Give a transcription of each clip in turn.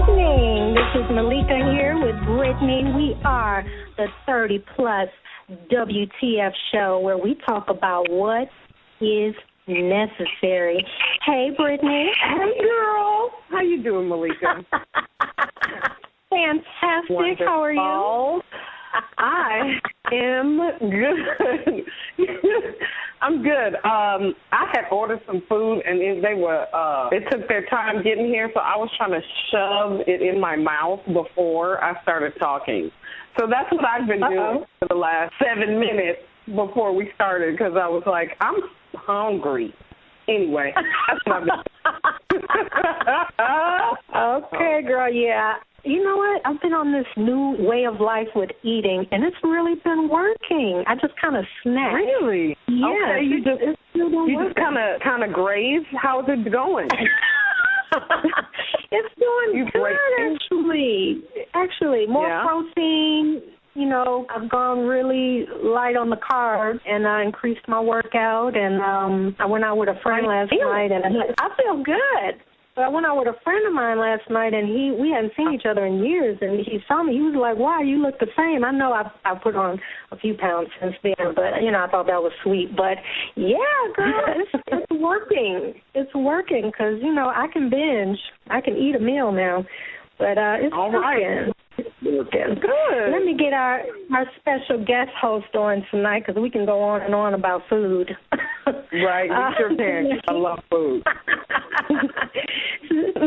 evening. This is Meleika here with Brittany. We are the 30 Plus WTF show where we talk about what is necessary. Hey, Brittany. Hey, girl. How you doing, Meleika? Fantastic. Wonderful. How are you? I am good. I'm good. I had ordered some food, and it took their time getting here, so I was trying to shove it in my mouth before I started talking. So that's what I've been doing for the last 7 minutes before we started, because I was like, I'm hungry. Anyway, that's what I've been Okay, girl, yeah. You know what? I've been on this new way of life with eating, and it's really been working. I just kind of snack. Really? Yeah. Okay, you just kind of graze? How's it going? It's doing good, actually. More protein. You know, I've gone really light on the carbs, and I increased my workout, and I went out with a friend last night, and I feel good. But I went out with a friend of mine last night, and we hadn't seen each other in years, and he saw me. He was like, wow, you look the same. I know I put on a few pounds since then, but, I thought that was sweet. But, yeah, girl, it's working. It's working because, I can binge. I can eat a meal now. But it's working. Good. Let me get our special guest host on tonight because we can go on and on about food. Right, we sure can. I love food.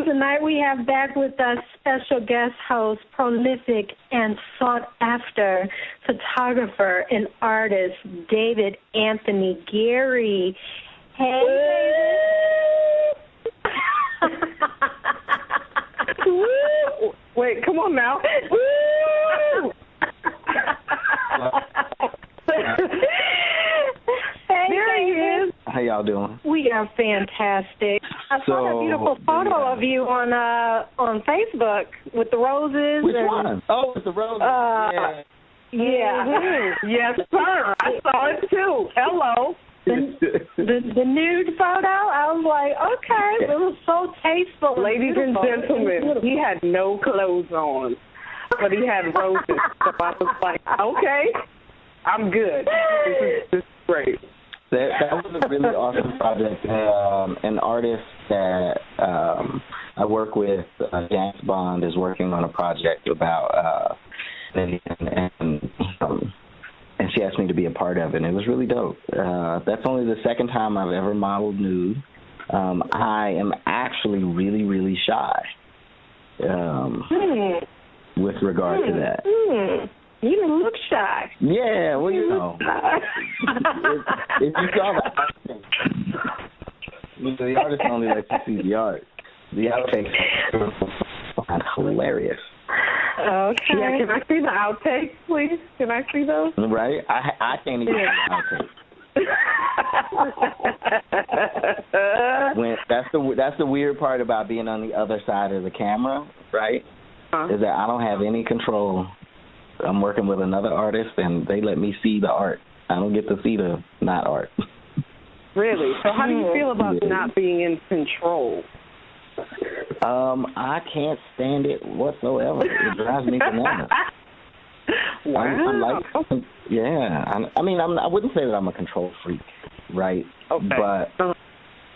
Tonight we have back with us special guest host, prolific and sought-after photographer and artist, David Anthony Geary. Hey, David. Wait, come on now. Woo! Hey, there he is. How y'all doing? We are fantastic. I saw a beautiful photo of you on Facebook with the roses. Which one? Oh, with the roses. Yeah. Mm-hmm. Yes, sir. I saw it too. Hello. The nude photo, I was like, okay, it was so tasteful. Ladies and gentlemen, he had no clothes on, but he had roses. So I was like, okay, I'm good. This is great. That was a really awesome project. An artist that I work with, James Bond, is working on a project about and she asked me to be a part of it, and it was really dope. That's only the second time I've ever modeled nude. I am actually really, really shy with regard to that. You don't look shy. Yeah, well, if you saw the artist only lets you see the art. The outtakes are hilarious. Okay. Yeah, can I see the outtakes, please? Can I see those? Right? I can't even see the outtakes. That's the weird part about being on the other side of the camera, right? Is that I don't have any control. I'm working with another artist, and they let me see the art. I don't get to see the not art. Really? So how do you feel about not being in control? I can't stand it whatsoever. It drives me bananas. Wow. I wouldn't say that I'm a control freak, right? Okay. But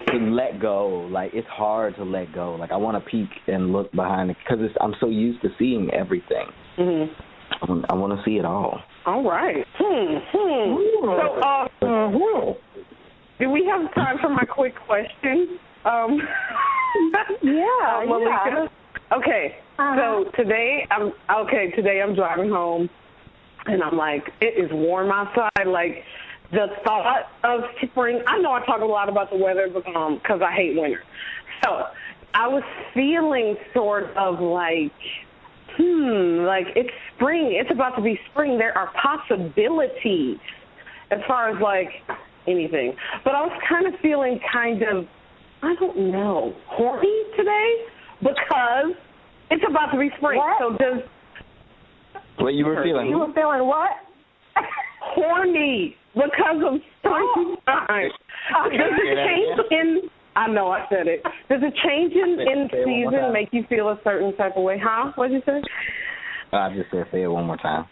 to let go, it's hard to let go. I want to peek and look behind it because I'm so used to seeing everything. Mm-hmm. I want to see it all. All right. So, do we have time for my quick question? Yeah. Okay. So today I'm driving home, and I'm like, it is warm outside. The thought of spring. I know I talk a lot about the weather because I hate winter. So I was feeling sort of it's spring. It's about to be spring. There are possibilities as far as anything. But I was kind of feeling I don't know, horny today because it's about to be spring. What? So does... What you were feeling? You were feeling what? Horny because of springtime. Does it change in I know I said it. Does a change in season make you feel a certain type of way? Huh? What did you say? I just said say it one more time.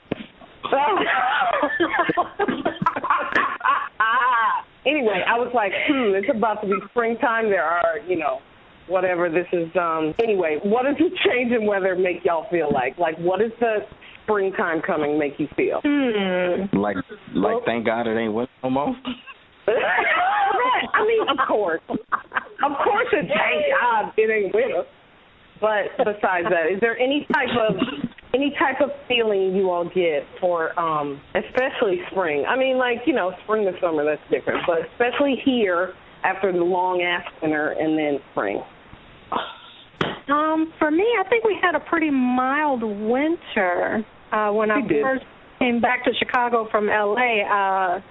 Anyway, I was like, it's about to be springtime. There are, whatever this is. Anyway, what does the change in weather make y'all feel like? Like, what does the springtime coming make you feel? Like, thank God it ain't winter no more. I mean, of course, thank God it ain't winter. But besides that, is there any type of feeling you all get for, especially spring? I mean, like, spring to summer, that's different. But especially here after the long ass winter and then spring. For me, I think we had a pretty mild winter when I first came back to Chicago from L.A.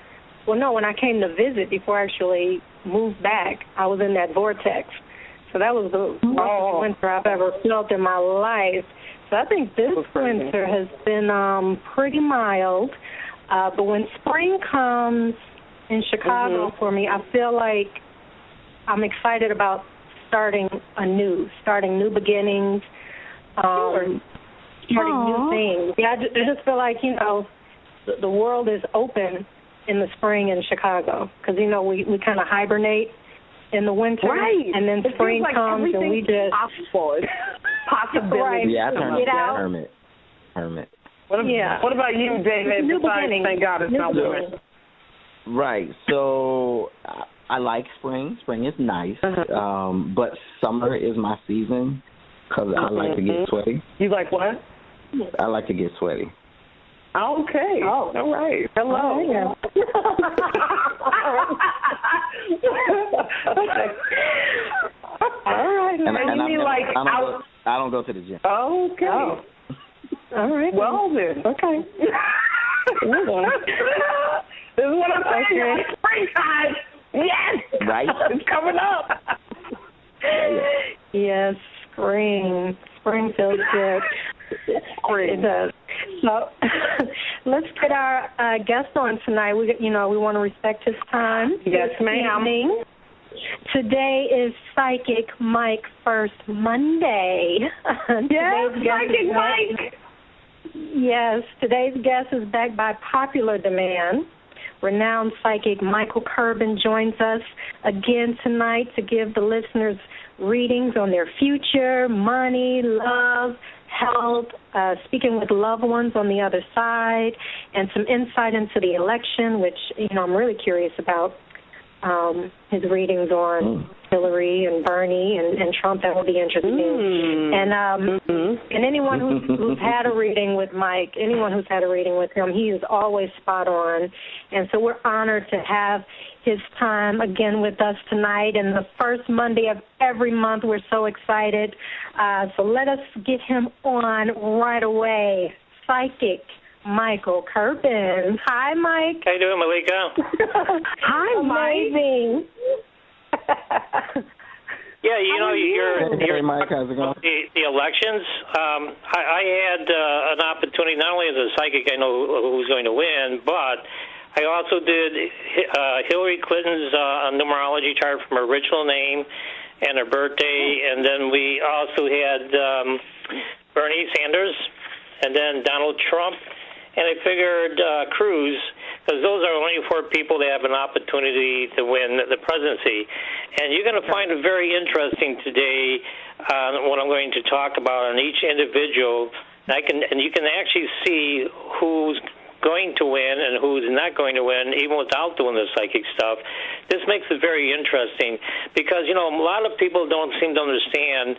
When I came to visit before I actually moved back, I was in that vortex. So that was the worst winter I've ever felt in my life. So I think this winter has been pretty mild. But when spring comes in Chicago for me, I feel like I'm excited about starting new beginnings, starting new things. Yeah, I just feel like, the world is open in the spring in Chicago because, we kind of hibernate in the winter, and then spring comes and we just possibility. Right. Yeah, I turned into hermit. What about you, David? New beginning. Thank God it's not winter. Right. So I like spring. Spring is nice, but summer is my season because I like to get sweaty. You like what? I like to get sweaty. Okay. Oh, all right. Hello. Oh, yeah. All right. I don't go to the gym. Okay. Oh. All right. Well then. Okay. This is what I'm saying. Springtime. Yes. Right. It's coming up. Yes, spring. Spring feels good. It does. So let's get our guest on tonight. We want to respect his time. Yes, ma'am. Today is Psychic Mike First Monday. Yes, Psychic Mike. Yes, today's guest is backed by popular demand. Renowned psychic Michael Kurban joins us again tonight to give the listeners readings on their future, money, love, health, speaking with loved ones on the other side, and some insight into the election, which, I'm really curious about. His readings on Hillary and Bernie and Trump, that will be interesting. And anyone who's had a reading with Mike, anyone who's had a reading with him, he is always spot on. And so we're honored to have his time again with us tonight. And the first Monday of every month, we're so excited. So let us get him on right away. Psychic Michael Kurban. Hi, Mike. How you doing, Meleika? Hi, Mike. Yeah, you're Mike, how's it going? The elections. I had an opportunity, not only as a psychic, I know who's going to win, but I also did Hillary Clinton's numerology chart from her original name and her birthday, and then we also had Bernie Sanders, and then Donald Trump. And I figured Cruz, because those are only 4 people that have an opportunity to win the presidency. And you're going to find it very interesting today what I'm going to talk about on each individual. And you can actually see who's going to win and who's not going to win, even without doing the psychic stuff. This makes it very interesting because, a lot of people don't seem to understand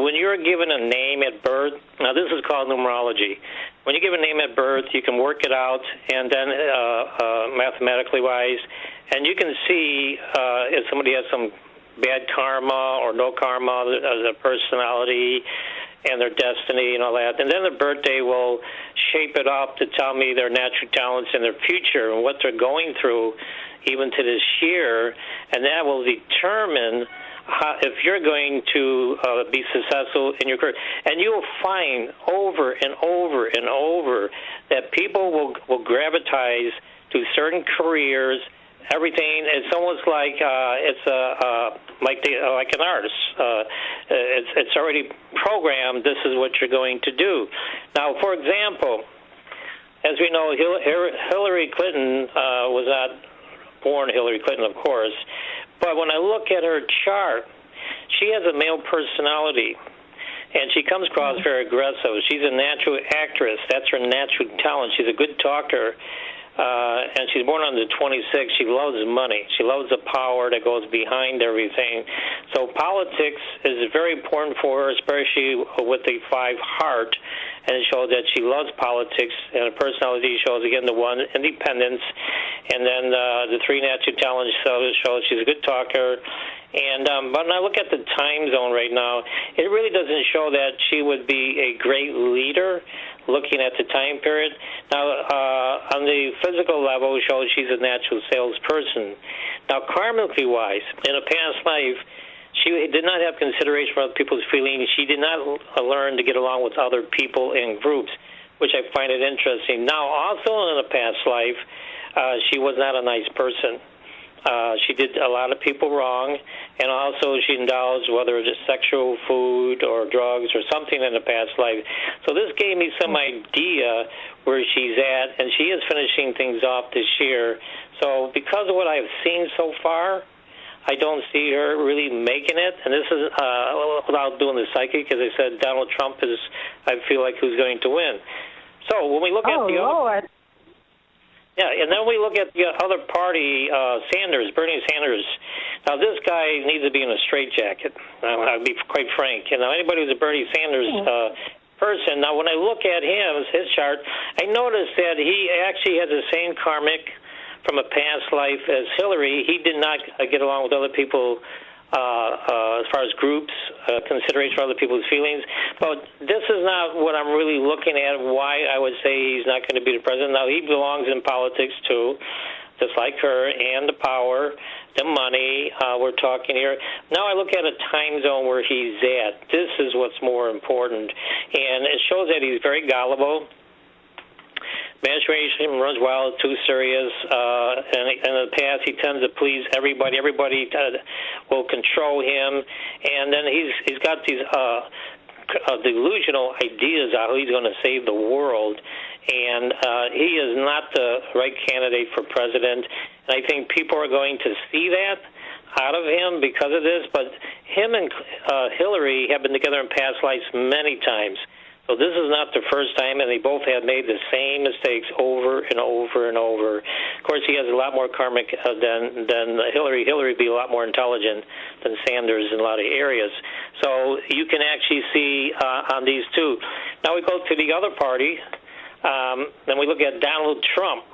when you're given a name at birth. Now, this is called numerology. When you give a name at birth, you can work it out, and then mathematically wise, and you can see if somebody has some bad karma or no karma as a personality and their destiny and all that. And then the birthday will shape it up to tell me their natural talents and their future and what they're going through even to this year, and that will determine if you're going to be successful in your career. And you will find over and over and over that people will gravitate to certain careers everything. It's almost like like an artist. It's already programmed. This is what you're going to do. Now, for example, as we know, Hillary Clinton was not born Hillary Clinton, of course. But when I look at her chart, she has a male personality. And she comes across very aggressive. She's a natural actress. That's her natural talent. She's a good talker. And she's born on the 26th. She loves money. She loves the power that goes behind everything. So politics is very important for her, especially with the 5 heart. And it shows that she loves politics. And her personality shows, again, the 1, independence. And then the 3 natural talents shows she's a good talker. And but when I look at the time zone right now, it really doesn't show that she would be a great leader looking at the time period. Now, on the physical level, it shows she's a natural salesperson. Now, karmically-wise, in a past life, she did not have consideration for other people's feelings. She did not learn to get along with other people in groups, which I find it interesting. Now, also in a past life, she was not a nice person. She did a lot of people wrong, and also she indulged, whether it was sexual, food, or drugs, or something in the past life. So this gave me some idea where she's at, and she is finishing things off this year. So because of what I've seen so far, I don't see her really making it. And this is without doing the psychic, as I said, Donald Trump is, I feel like, who's going to win. So when we look at the Lord. Yeah, and then we look at the other party, Bernie Sanders. Now, this guy needs to be in a straitjacket. I'll be quite frank. You know, anybody who's a Bernie Sanders person. Now, when I look at him, his chart, I noticed that he actually has the same karmic from a past life as Hillary. He did not get along with other people as far as groups, consideration for other people's feelings. But this is not what I'm really looking at, why I would say he's not going to be the president. Now, he belongs in politics, too, just like her, and the power, the money. We're talking here. Now I look at a time zone where he's at. This is what's more important. And it shows that he's very gullible. Imagination runs wild, too serious, and in the past he tends to please everybody. Everybody will control him, and then he's got these delusional ideas how he's going to save the world, and he is not the right candidate for president. And I think people are going to see that out of him because of this. But him and Hillary have been together in past lives many times. So this is not the first time, and they both have made the same mistakes over and over and over. Of course, he has a lot more karmic than Hillary. Hillary would be a lot more intelligent than Sanders in a lot of areas. So you can actually see on these two. Now we go to the other party, then we look at Donald Trump.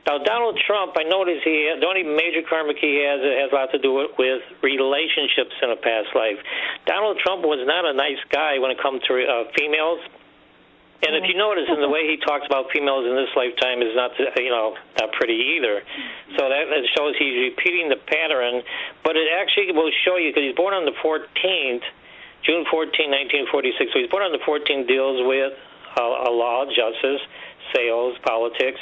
Now, Donald Trump, I notice the only major karmic he has, it has a lot to do with relationships in a past life. Donald Trump was not a nice guy when it comes to females. And if you notice in the way he talks about females in this lifetime is not pretty either. So that shows he's repeating the pattern. But it actually will show you, because he's born on the 14th, June 14, 1946. So he's born on the 14th, deals with a law, justice, sales, politics,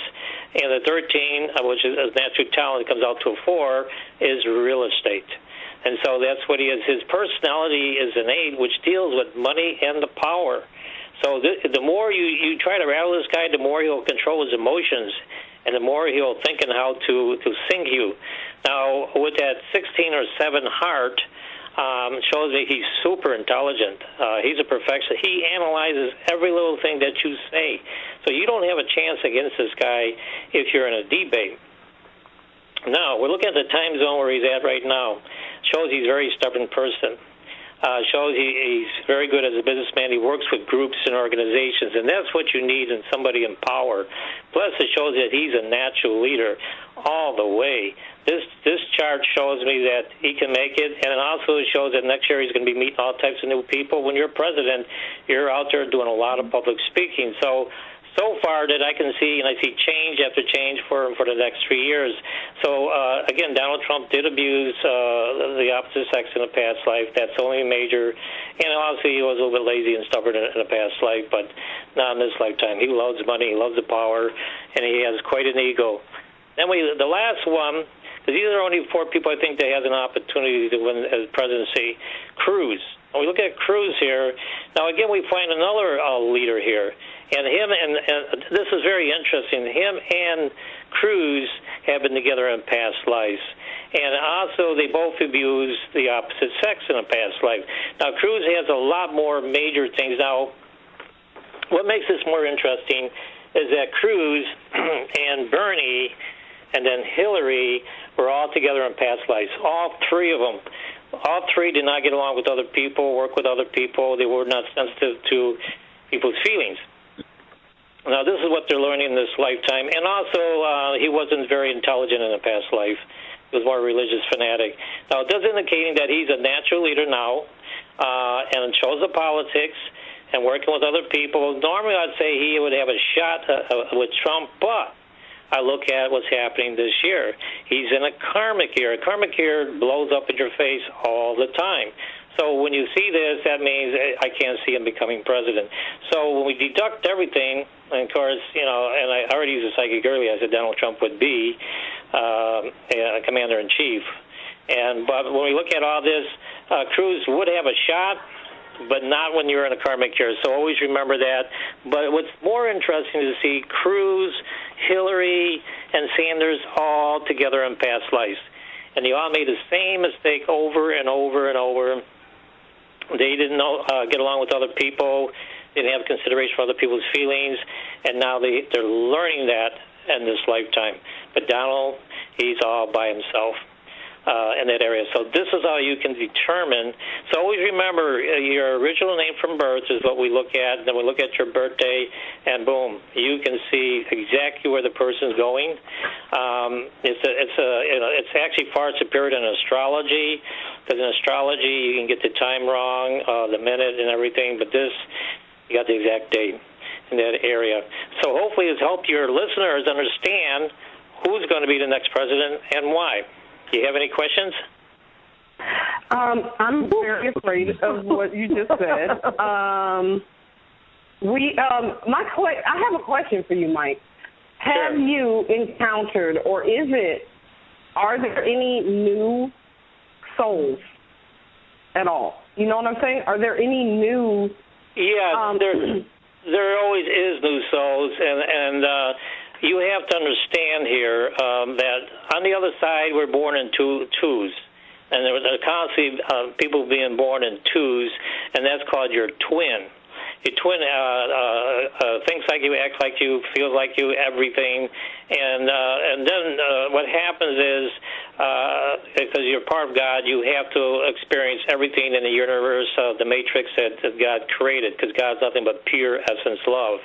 and the 13, which is natural talent, comes out to a 4, is real estate. And so that's what he is. His personality is an 8, which deals with money and the power. So the more you try to rattle this guy, the more he'll control his emotions, and the more he'll think on how to sink you. Now, with that 16 or 7 heart, shows that he's super intelligent. He's a perfectionist. He analyzes every little thing that you say. So you don't have a chance against this guy if you're in a debate. Now, we're looking at the time zone where he's at right now. Shows he's a very stubborn person. Shows he's very good as a businessman. He works with groups and organizations, and that's what you need in somebody in power. Plus, it shows that he's a natural leader all the way. This chart shows me that he can make it, and it also shows that next year he's going to be meeting all types of new people. When you're president, you're out there doing a lot of public speaking. So far that I can see, and I see change after change for the next 3 years. So, again, Donald Trump did abuse the opposite sex in a past life. That's only major. And obviously he was a little bit lazy and stubborn in a past life, but not in this lifetime. He loves money, he loves the power, and he has quite an ego. Then the last one, because these are only 4 people I think that has an opportunity to win as presidency. Cruz. When we look at Cruz here, now again we find another leader here, and him and this is very interesting. Him and Cruz have been together in past lives, and also they both abused the opposite sex in a past life. Now Cruz has a lot more major things. Now, what makes this more interesting is that Cruz and Bernie and then Hillary were all together in past lives. All 3 of them. All 3 did not get along with other people, work with other people. They were not sensitive to people's feelings. Now, this is what they're learning in this lifetime. And also, he wasn't very intelligent in a past life. He was more a religious fanatic. Now, it does indicating that he's a natural leader now and chose the politics and working with other people. Normally, I'd say he would have a shot with Trump, but I look at what's happening this year. He's in a karmic year. A karmic year blows up in your face all the time. So when you see this, that means I can't see him becoming president. So when we deduct everything, and of course, and I already used a psychic earlier, I said Donald Trump would be a commander-in-chief. But when we look at all this, Cruz would have a shot, but not when you're in a karmic year. So always remember that. But what's more interesting to see Cruz, Hillary, and Sanders all together in past lives. And they all made the same mistake over and over and over. They didn't get along with other people. They didn't have consideration for other people's feelings. And now they're learning that in this lifetime. But Donald, he's all by himself. In that area. So this is how you can determine. So always remember your original name from birth is what we look at. Then we look at your birthday, and boom, you can see exactly where the person's going. It's actually far superior than astrology, because in astrology you can get the time wrong, the minute and everything, but this, you got the exact date in that area. So hopefully it's helped your listeners understand who's going to be the next president and why. Do you have any questions? I'm very afraid of what you just said. I have a question for you, Mike. Have you encountered, or are there any new souls at all? You know what I'm saying? Are there any new? Yeah, there always is new souls, and you have to understand here that on the other side, we're born in twos. And there was constantly people being born in twos, and that's called your twin. Your twin thinks like you, acts like you, feels like you, everything. And then what happens is, because you're part of God, you have to experience everything in the universe, the matrix that God created, because God's nothing but pure essence love.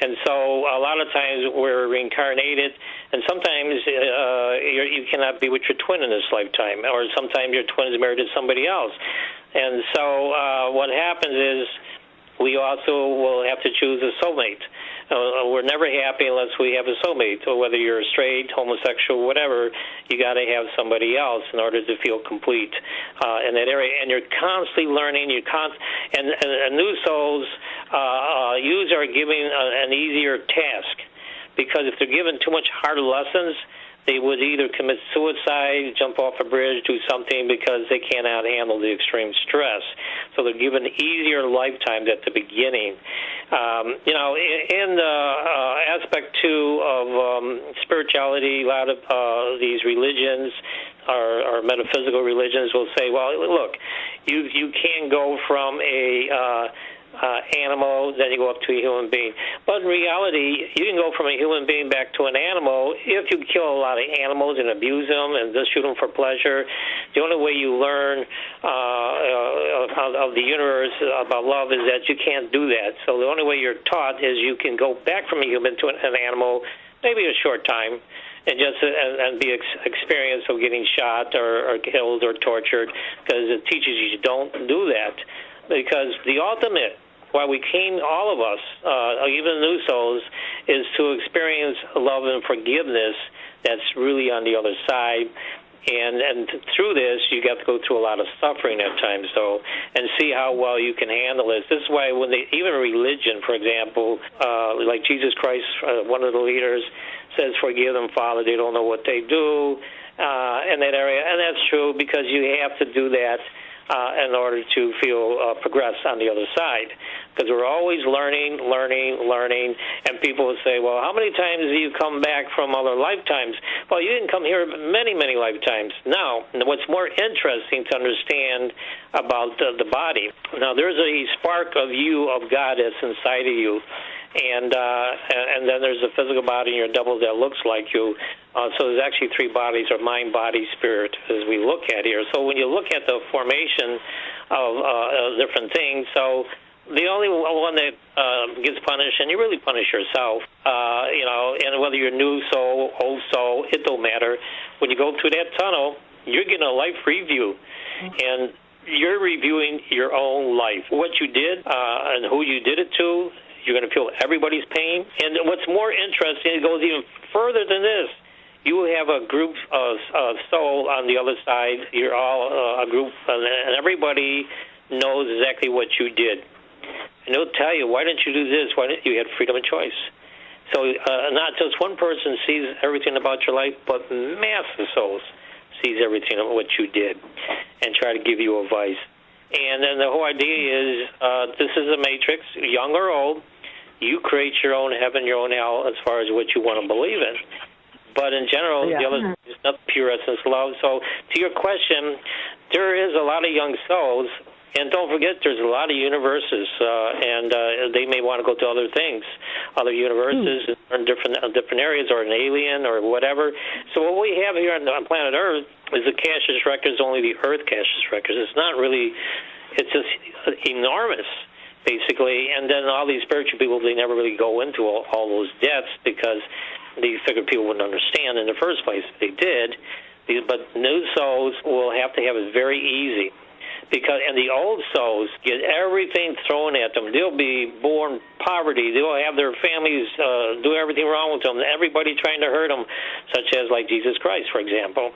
And so a lot of times we're reincarnated, and sometimes you cannot be with your twin in this lifetime, or sometimes your twin is married to somebody else. And so what happens is, we also will have to choose a soulmate. We're never happy unless we have a soulmate. So whether you're straight, homosexual, whatever, you got to have somebody else in order to feel complete in that area. And you're constantly learning. And new souls usually are given an easier task, because if they're given too much harder lessons, they would either commit suicide, jump off a bridge, do something, because they cannot handle the extreme stress. So they're given easier lifetimes at the beginning. In the aspect, too, of spirituality, a lot of these religions or metaphysical religions will say, well, look, you can go from a animal, then you go up to a human being. But in reality, you can go from a human being back to an animal if you kill a lot of animals and abuse them and just shoot them for pleasure. The only way you learn of the universe about love is that you can't do that. So the only way you're taught is you can go back from a human to an animal, maybe a short time, and just and be experience of getting shot or killed or tortured, because it teaches you don't do that. Because the ultimate, why we came, all of us, even new souls, is to experience love and forgiveness that's really on the other side. And through this, you got to go through a lot of suffering at times, though, and see how well you can handle this. This is why even religion, for example, like Jesus Christ, one of the leaders, says, forgive them, Father, they don't know what they do. in that area, and that's true because you have to do that in order to feel progress on the other side. Because we're always learning, and people will say, well, how many times do you come back from other lifetimes? Well, you didn't come here many, many lifetimes. Now, what's more interesting to understand about the body, now there's a spark of you, of God that's inside of you, and then there's a physical body in your double that looks like you. So there's actually three bodies, or mind, body, spirit, as we look at here. So when you look at the formation of different things, so the only one that gets punished, and you really punish yourself, and whether you're new soul, old soul, it don't matter. When you go through that tunnel, you're getting a life review, and you're reviewing your own life, what you did and who you did it to. You're going to feel everybody's pain. And what's more interesting, it goes even further than this. You have a group of soul on the other side. You're all a group, and everybody knows exactly what you did. And they'll tell you, why didn't you do this? Why didn't you had freedom of choice? So not just one person sees everything about your life, but massive souls sees everything of what you did and try to give you advice. And then the whole idea is this is a matrix, young or old. You create your own heaven, your own hell, as far as what you want to believe in. But in general, the other is not pure essence love. So to your question, there is a lot of young souls. And don't forget, there's a lot of universes, and they may want to go to other things, other universes in different areas, or an alien, or whatever. So what we have here on planet Earth is the Akashic records, only the Earth Akashic records. It's not really, it's just enormous, basically. And then all these spiritual people, they never really go into all those depths because they figured people wouldn't understand in the first place. They did, but new souls will have to have it very easy. And the old souls get everything thrown at them. They'll be born poverty. They'll have their families do everything wrong with them. Everybody trying to hurt them, such as like Jesus Christ, for example,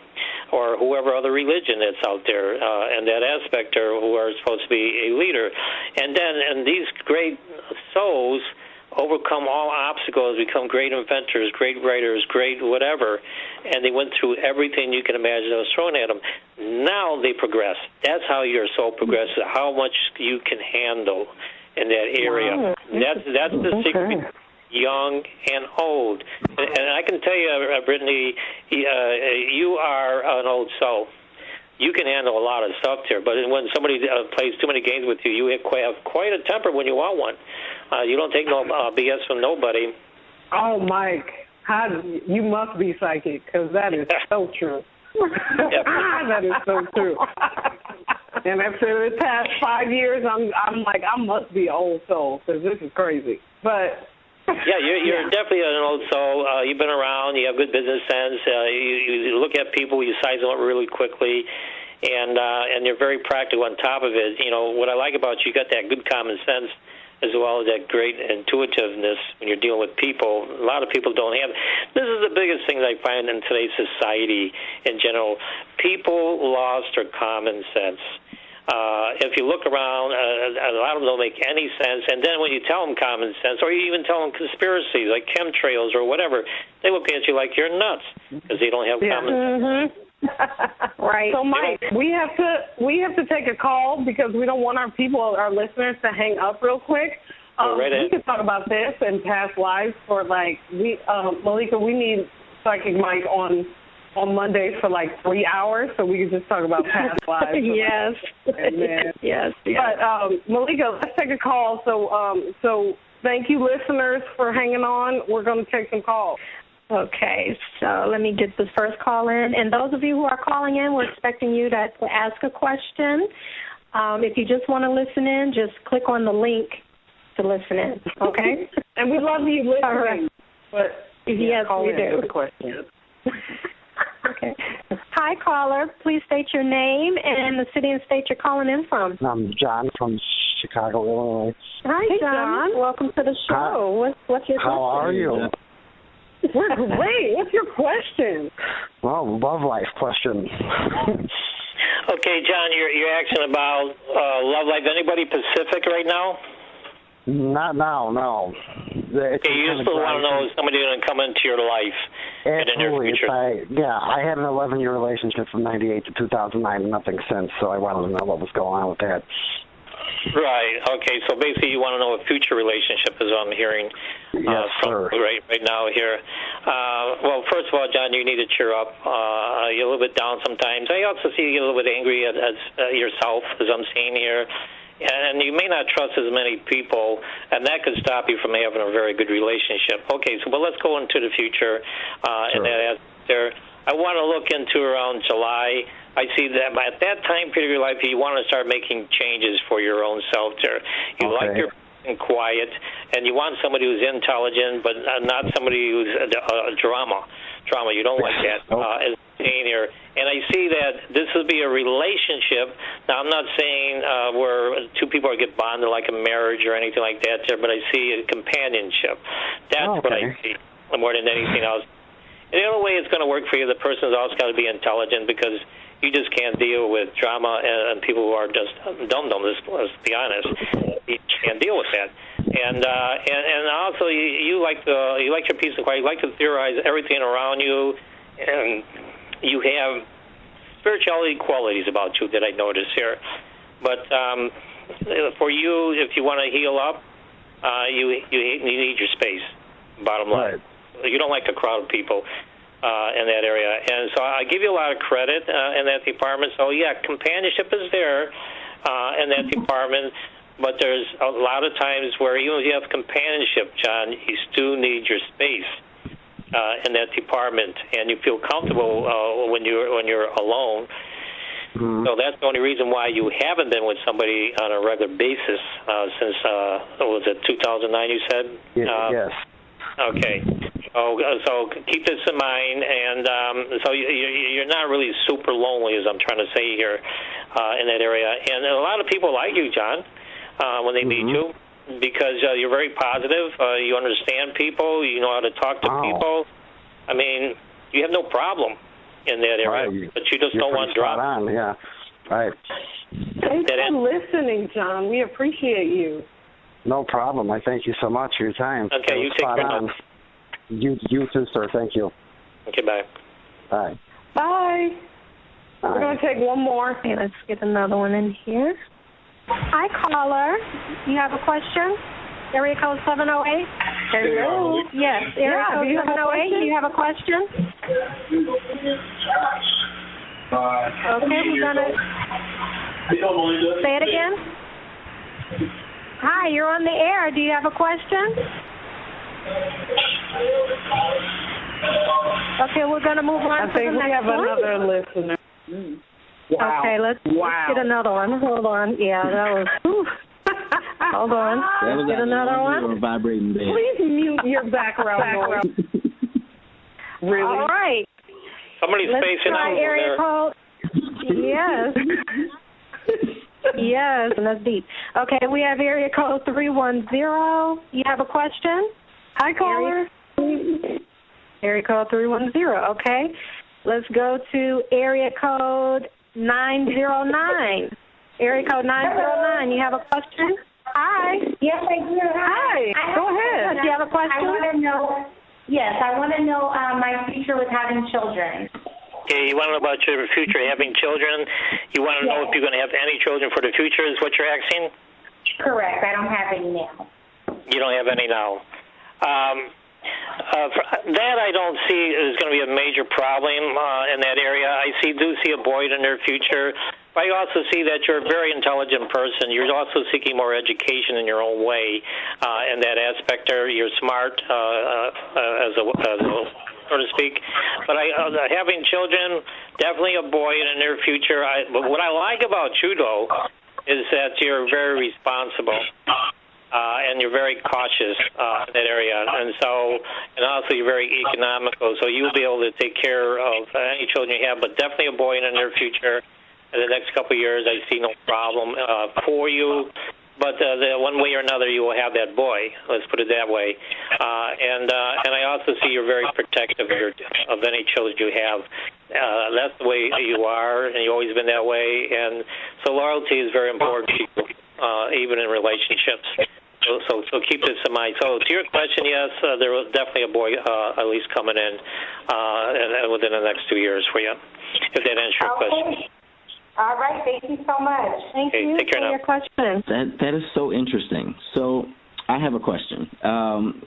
or whoever other religion that's out there, and that aspect, or who are supposed to be a leader. And these great souls overcome all obstacles, become great inventors, great writers, great whatever, and they went through everything you can imagine that was thrown at them. Now they progress. That's how your soul progresses, how much you can handle in that area. Wow. That's the secret, young and old. And I can tell you, Brittany, you are an old soul. You can handle a lot of stuff there, but when somebody plays too many games with you, you have quite a temper when you want one. You don't take no BS from nobody. Oh, Mike, you must be psychic, because that is so true. That is so true. And after the past 5 years, I'm like, I must be an old soul, because this is crazy. But yeah, you're definitely an old soul. You've been around. You have good business sense. You look at people. You size them up really quickly, and you're very practical on top of it. You know what I like about you got that good common sense, as well as that great intuitiveness when you're dealing with people. A lot of people don't have. This is the biggest thing that I find in today's society in general. People lost their common sense. If you look around, a lot of them don't make any sense. And then when you tell them common sense, or you even tell them conspiracies like chemtrails or whatever, they look at you like you're nuts because they don't have common sense. Right. So, Mike, we have to take a call because we don't want our listeners to hang up real quick. We could talk about this and past lives for Meleika, we need Psychic Mike on Mondays for like 3 hours, so we can just talk about past lives. Yes. Yes. But Meleika, let's take a call. So thank you, listeners, for hanging on. We're going to take some calls. Okay, so let me get the first call in. And those of you who are calling in, we're expecting you to ask a question. If you just want to listen in, just click on the link to listen in, okay? And we love you listening. All right. But yes, we do. The question. Okay. Hi, caller. Please state your name and the city and state you're calling in from. I'm John from Chicago, Illinois. Hi, John. Welcome to the show. What's your question? How are you? We're great. What's your question? Well, love life question. Okay, John, you're asking about love life. Anybody Pacific right now? Not now, no. Okay, you just want to know is somebody going to come into your life Absolutely. in the near future. I had an 11-year relationship from 98 to 2009 and nothing since, so I wanted to know what was going on with that. Right. Okay. So basically, you want to know a future relationship, as I'm hearing from right now here. Well, first of all, John, you need to cheer up. You're a little bit down sometimes. I also see you get a little bit angry at yourself, as I'm seeing here. And you may not trust as many people, and that could stop you from having a very good relationship. Okay. So, let's go into the future. And that there, I want to look into around July. I see that at that time period of your life, you want to start making changes for your own self there. You like your quiet, and you want somebody who's intelligent, but not somebody who's a drama. You don't like that. As seen here. And I see that this would be a relationship. Now, I'm not saying where two people get bonded like a marriage or anything like that there, but I see a companionship. That's what I see more than anything else. And the only way it's going to work for you, the person's also got to be intelligent, because you just can't deal with drama and people who are just dumb. Let's be honest. You can't deal with that. And also you like your peace and quiet. You like to theorize everything around you, and you have spirituality qualities about you that I notice here. But for you, if you want to heal up, you need your space. Bottom line. You don't like a crowd of people in that area. And so I give you a lot of credit in that department. So, companionship is there in that department, but there's a lot of times where even if you have companionship, John, you still need your space in that department, and you feel comfortable when you're alone. Mm-hmm. So that's the only reason why you haven't been with somebody on a regular basis since, was it 2009 you said? Yes. Okay. So keep this in mind, and so you're not really super lonely, as I'm trying to say here, in that area. And a lot of people like you, John, when they meet you, because you're very positive. You understand people. You know how to talk to people. I mean, you have no problem in that area, but you just don't want drama. Right. Thanks for listening, John. We appreciate you. No problem. I thank you so much for your time. Okay, you take care. You too, sir. Thank you. Okay, bye. Bye. Bye. We're going to take one more. Okay, let's get another one in here. Hi, caller. You have a question? Area code 708? Hello. Yes, area code 708. You have a question? Okay, we're going to... Say it again. Hi, you're on the air. Do you have a question? Okay, we're going to move on to the next one. I think we have another listener. Wow. Okay, let's get another one. Hold on. Yeah, that was... Hold on. Let's get another one. Vibrating bed. Please mute your background noise. Really? All right. Somebody's facing out area code. Yes. Yes, and that's deep. Okay, we have area code 310. You have a question? Hi, caller. Area code 310. Okay. Let's go to area code 909. Area code 909. You have a question? Hi. Yes, I do. Hi. Go ahead. Do you have a question? I want to know. Yes, I want to know my future with having children. Okay, you want to know about your future having children. You want to know if you're going to have any children for the future is what you're asking? Correct. I don't have any now. You don't have any now. That I don't see is going to be a major problem in that area. I do see a boy in the near future. I also see that you're a very intelligent person. You're also seeking more education in your own way in that aspect there. You're smart as a so to speak. But having children, definitely a boy in the near future. But what I like about you, though, is that you're very responsible. And you're very cautious in that area, and also you're very economical. So you'll be able to take care of any children you have, but definitely a boy in the near future. In the next couple of years, I see no problem for you. But the one way or another, you will have that boy. Let's put it that way. And I also see you're very protective of any children you have. That's the way you are, and you've always been that way. And so loyalty is very important to you, even in relationships. So keep this in mind. So to your question, yes, there was definitely a boy at least coming in and within the next 2 years for you, if that answers your question. All right. Thank you so much. Thank you take care for now. your question. That is so interesting. So I have a question.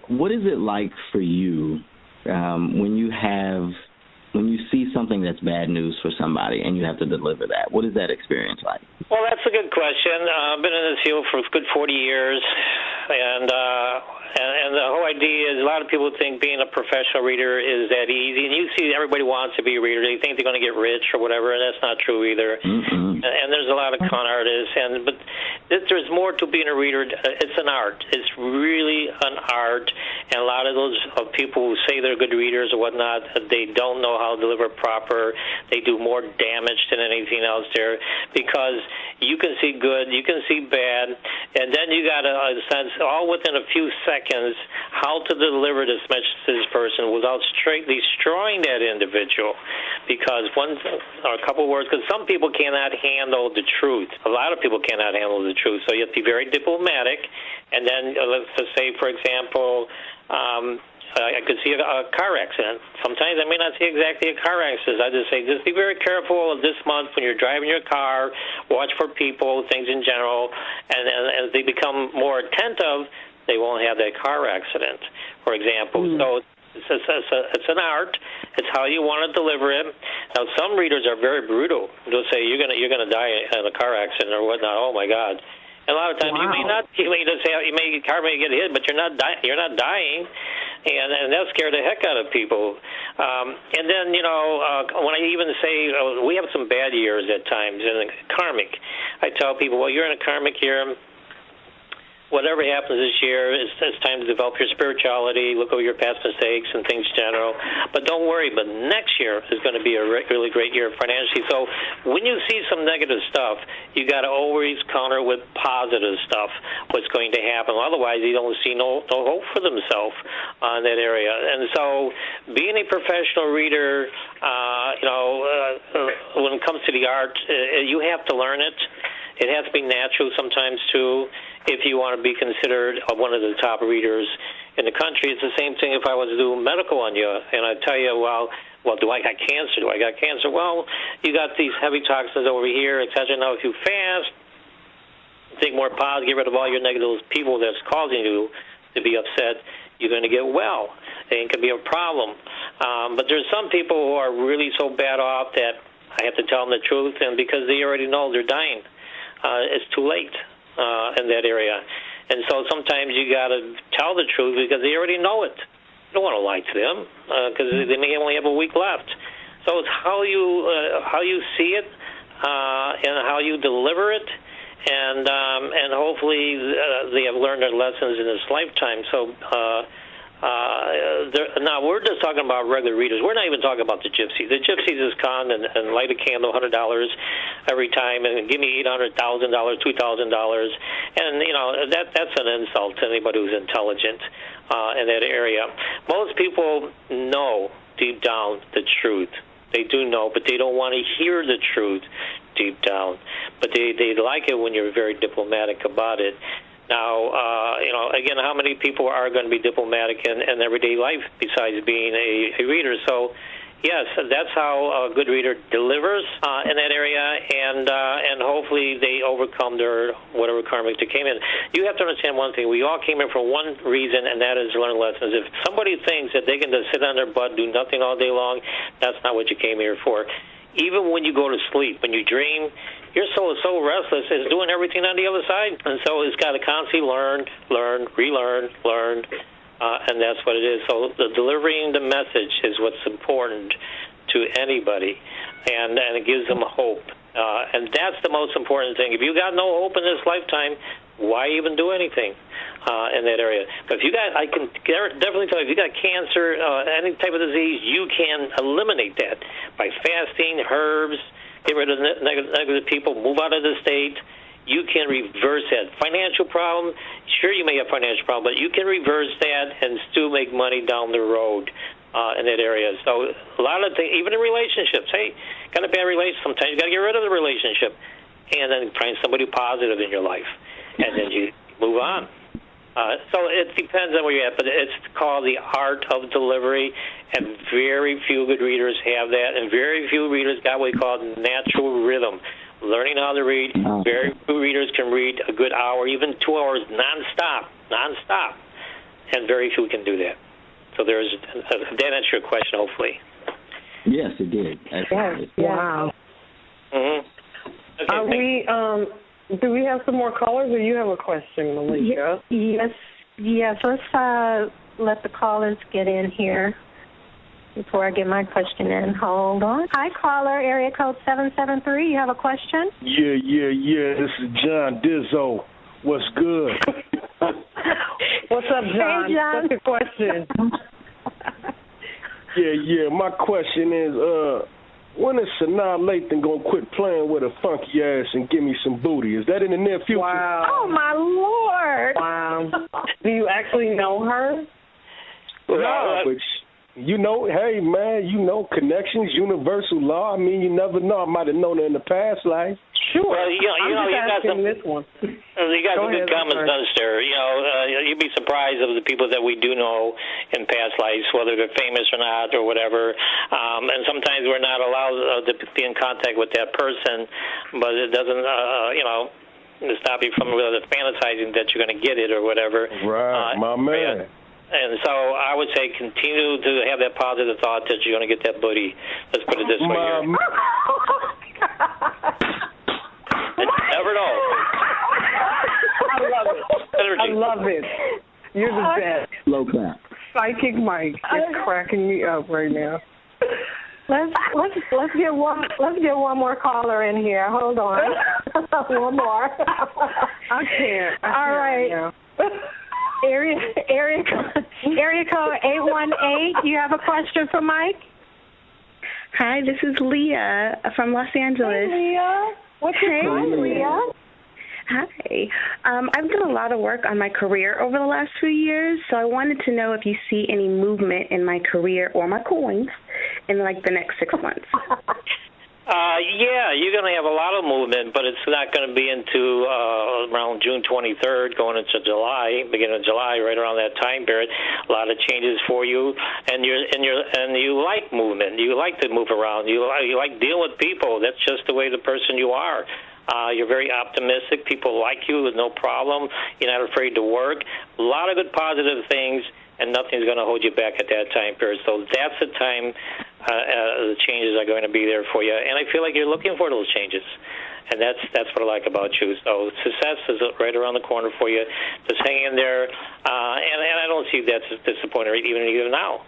What is it like for you when you see something that's bad news for somebody and you have to deliver that? What is that experience like? Well, that's a good question. I've been in this field for a good 40 years, and the whole idea is a lot of people think being a professional reader is that easy, and you see everybody wants to be a reader. They think they're going to get rich or whatever, and that's not true either. Mm-hmm. And there's a lot of con artists, but there's more to being a reader. It's an art. It's really an art, and a lot of those people who say they're good readers or whatnot, they don't know how to deliver proper. They do more damage than anything else there, because you can see good, you can see bad, and then you got a sense, all within a few seconds, how to deliver this message to this person without destroying that individual. Because one or a couple words, because some people cannot handle the truth. A lot of people cannot handle the truth, so you have to be very diplomatic. And then let's just say, for example, I could see a car accident. Sometimes I may not see exactly a car accident. I just say, just be very careful this month when you're driving your car. Watch for people, things in general. And as they become more attentive, they won't have that car accident, for example. So it's an art. It's how you want to deliver it. Now, some readers are very brutal. They'll say, you're gonna die in a car accident or whatnot. Oh my God. And a lot of times you may not. You may just say your car may get hit, but you're not dying, and that scared the heck out of people. And then when I even say we have some bad years at times in the karmic, I tell people, well, you're in a karmic year. Whatever happens this year, it's time to develop your spirituality, look over your past mistakes and things in general. But don't worry, but next year is going to be a really great year financially. So when you see some negative stuff, you got to always counter with positive stuff, what's going to happen. Otherwise, you don't see no hope for themselves in that area. And so being a professional reader, when it comes to the art, you have to learn it. It has to be natural sometimes, too, if you want to be considered one of the top readers in the country. It's the same thing if I was to do medical on you, and I tell you, well, do I got cancer? Do I got cancer? Well, you got these heavy toxins over here, etc. Now, if you fast, think more positive, get rid of all your negative people that's causing you to be upset, you're going to get well. And it can be a problem. But there's some people who are really so bad off that I have to tell them the truth, and because they already know they're dying, it's too late in that area. And so sometimes you got to tell the truth because they already know it. You don't want to lie to them because they may only have a week left. So it's how you see it and how you deliver it, and hopefully they have learned their lessons in this lifetime. So now we're just talking about regular readers. We're not even talking about the gypsies. The gypsies is con and light a candle $100 every time and give me $800,000, $2,000, and that's an insult to anybody who's intelligent in that area. Most people know deep down the truth. They do know, but they don't want to hear the truth deep down. But they like it when you're very diplomatic about it. Now, again, how many people are going to be diplomatic in everyday life besides being a reader? So, yes, that's how a good reader delivers in that area, and hopefully they overcome their whatever karmic they came in. You have to understand one thing. We all came in for one reason, and that is to learn lessons. If somebody thinks that they can just sit on their butt, do nothing all day long, that's not what you came here for. Even when you go to sleep, when you dream, your soul is so restless, it's doing everything on the other side. And so it's got to constantly learn, relearn, and that's what it is. So delivering the message is what's important to anybody, and it gives them hope. And that's the most important thing. If you got no hope in this lifetime, why even do anything in that area? But if you got, I can definitely tell you, if you got cancer, any type of disease, you can eliminate that by fasting, herbs, get rid of negative people, move out of the state. You can reverse that. Financial problem, sure you may have financial problem, but you can reverse that and still make money down the road in that area. So a lot of things, even in relationships, hey, got a bad relationship, sometimes you got to get rid of the relationship and then find somebody positive in your life, and then you move on. So it depends on where you're at, but it's called the art of delivery, and very few good readers have that, and very few readers got what we call natural rhythm, learning how to read. Very few readers can read a good hour, even 2 hours nonstop, and very few can do that. So there's that answers your question, hopefully. Yes, it did. Yes. Wow. Mm-hmm. Okay, Do we have some more callers, or you have a question, Meleika? Yes. Let's let the callers get in here before I get my question in. Hold on. Hi, caller, area code 773. You have a question? Yeah. This is John Dizzo. What's good? What's up, John? Hey, John. What's your question? Yeah. My question is, when is Sanaa Lathan gonna quit playing with her funky ass and give me some booty? Is that in the near future? Wow. Oh, my Lord. Wow. Do you actually know her? No, but hey man, connections, universal law. I mean, you never know. I might have known her in the past life. Sure. Well, you got some. This one. You got some good common sense there. You'd be surprised of the people that we do know in past lives, whether they're famous or not or whatever. And sometimes we're not allowed to be in contact with that person, but it doesn't, to stop you from fantasizing that you're going to get it or whatever. Right, my man. And so I would say continue to have that positive thought that you're going to get that booty. Let's put it this way here. Never know. I love it. You're the best. Low clap. Psychic Mike is cracking me up right now. Let's get one more caller in here. Hold on. One more. I can't. All right. Now. Area code 818. Do you have a question for Mike? Hi, this is Leah from Los Angeles. Hey, Leah. What's your question, Leah? Hi. I've done a lot of work on my career over the last few years, so I wanted to know if you see any movement in my career or my coins in the next 6 months. Yeah, you're going to have a lot of movement, but it's not going to be into around June 23rd, going into July, beginning of July, right around that time period. A lot of changes for you, and you like movement. You like to move around. You like dealing with people. That's just the way the person you are. You're very optimistic. People like you with no problem. You're not afraid to work. A lot of good positive things, and nothing's going to hold you back at that time period. So that's the time the changes are going to be there for you. And I feel like you're looking for those changes. And that's what I like about you. So success is right around the corner for you. Just hang in there. And I don't see that's disappointing even now.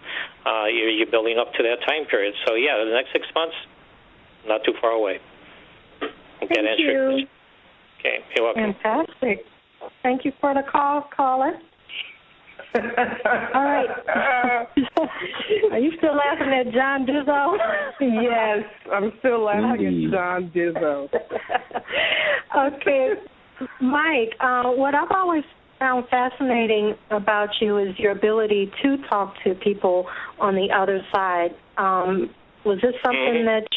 You're building up to that time period. So, yeah, the next 6 months, not too far away. Thank you. Okay, you're welcome. Fantastic. Thank you for the call, caller. All right. Are you still laughing at John Dizzo? Yes, I'm still laughing at John Dizzo. Okay. Mike, what I've always found fascinating about you is your ability to talk to people on the other side. Was this something that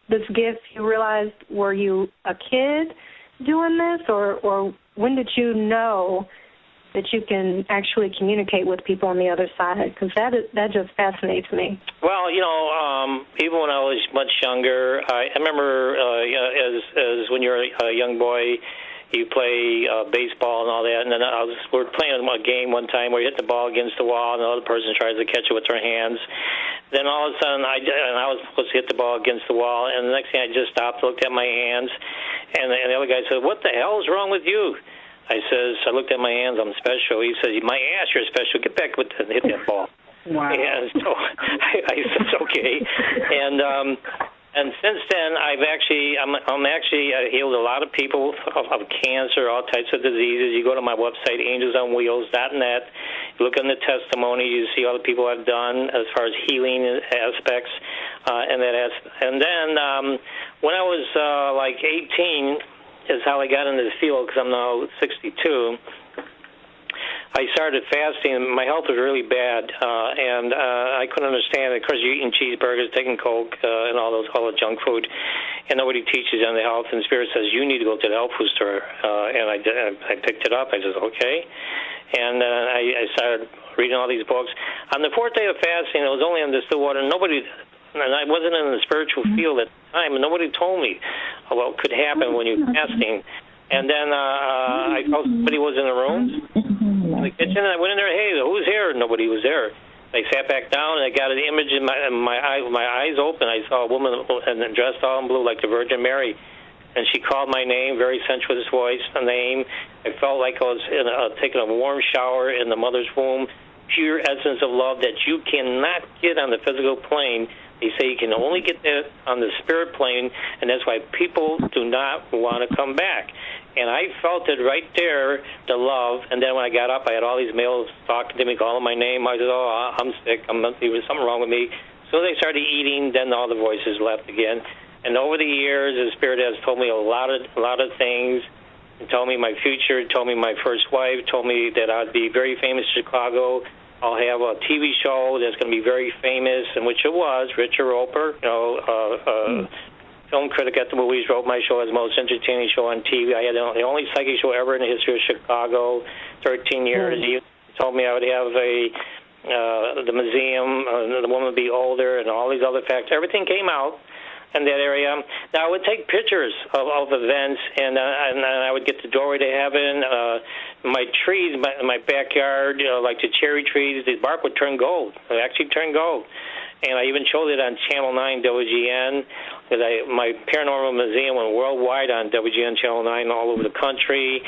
this gift you realized, were you a kid doing this, or when did you know that you can actually communicate with people on the other side? Because that just fascinates me. Well, even when I was much younger, I remember as when you're a young boy, you play baseball and all that, and then we were playing a game one time where you hit the ball against the wall and the other person tries to catch it with their hands. Then all of a sudden, I was supposed to hit the ball against the wall, and the next thing I just stopped, looked at my hands, and the other guy said, "What the hell is wrong with you?" I looked at my hands, I'm special. He says, "My ass, you're special. Get back and hit that ball." Wow. And so I said, "Okay." And since then, I'm actually healed a lot of people of cancer, all types of diseases. You go to my website, angelsonwheels.net. You look in the testimony, you see all the people I've done as far as healing aspects, and then when I was 18 is how I got into the field, because I'm now 62. I started fasting, and my health was really bad, and I couldn't understand it. Of course, you're eating cheeseburgers, taking Coke, and all the junk food, and nobody teaches you on the health. And Spirit says you need to go to the health food store, and I picked it up. I said okay, And I started reading all these books. On the fourth day of fasting, it was only on distilled water. And I wasn't in the spiritual field at the time, and nobody told me what could happen when you're fasting. And then I felt somebody was in the room, in the kitchen, and I went in there, hey, who's here? Nobody was there. I sat back down, and I got an image in my eyes open. I saw a woman dressed all in blue like the Virgin Mary, and she called my name, very sensuous voice, a name. I felt like I was taking a warm shower in the mother's womb, pure essence of love that you cannot get on the physical plane. They say you can only get that on the spirit plane, and that's why people do not want to come back. And I felt it right there, the love. And then when I got up, I had all these males talking to me, calling my name. I said, oh, I'm sick. There was something wrong with me. So they started eating. Then all the voices left again. And over the years, the Spirit has told me a lot of things. It told me my future. It told me my first wife. Told me that I'd be very famous in Chicago. I'll have a TV show that's going to be very famous, and which it was. Richard Roper, film critic at the movies, wrote my show as the most entertaining show on TV. I had the only psychic show ever in the history of Chicago, 13 years. He told me I would have the museum, the woman would be older, and all these other facts. Everything came out in that area. Now, I would take pictures of events, and I would get the doorway to heaven. My trees, my backyard, like the cherry trees, the bark would turn gold. It actually turned gold. And I even showed it on Channel 9 WGN, because my paranormal museum went worldwide on WGN Channel 9 all over the country.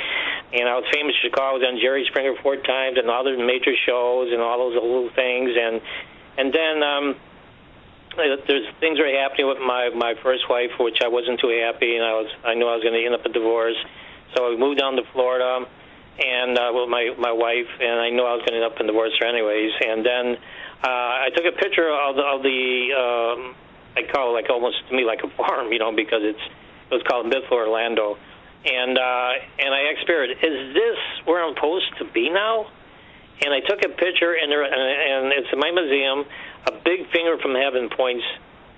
And I was famous in Chicago. I was on Jerry Springer 4 times and other major shows and all those little things. And then there's things were happening with my first wife, which I wasn't too happy, and I knew I was going to end up in divorce. So I moved down to Florida and with my wife, and I knew I was going to end up in divorce anyways. And then I took a picture of the I call it like almost to me like a farm, because it was called Myth Orlando. And I experienced, is this where I'm supposed to be now? And I took a picture, and it's in my museum. A big finger from heaven points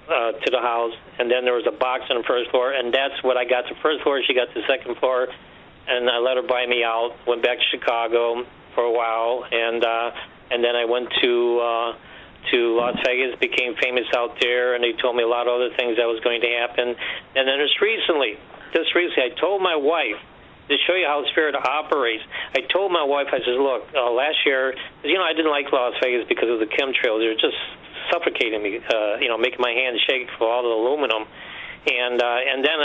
to the house, and then there was a box on the first floor, and that's what I got. The first floor, she got the second floor, and I let her buy me out. Went back to Chicago for a while, and then I went to Las Vegas, became famous out there, and they told me a lot of other things that was going to happen. And then just recently, I told my wife, to show you how spirit operates, I told my wife, I said, look, last year, I didn't like Las Vegas because of the chemtrails. They were just suffocating me, making my hands shake for all the aluminum. And then,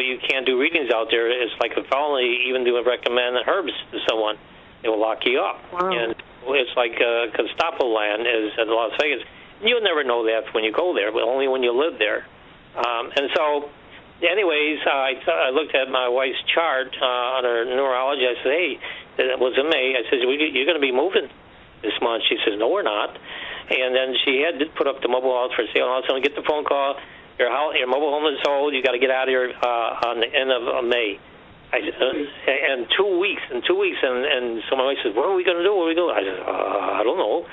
you can't do readings out there. It's like a felony even to recommend herbs to someone. They will lock you up. Wow. And it's like Gestapo land is in Las Vegas. You'll never know that when you go there, but only when you live there. And so, anyways, I looked at my wife's chart on her neurology. I said, hey, it was in May. I said, you're going to be moving this month. She says, no, we're not. And then she did put up the mobile house for sale. And all of a sudden, I get the phone call, your mobile home is sold. You got to get out of here on the end of May. And 2 weeks, and so my wife says, what are we going to do? What are we doing? I said, I don't know.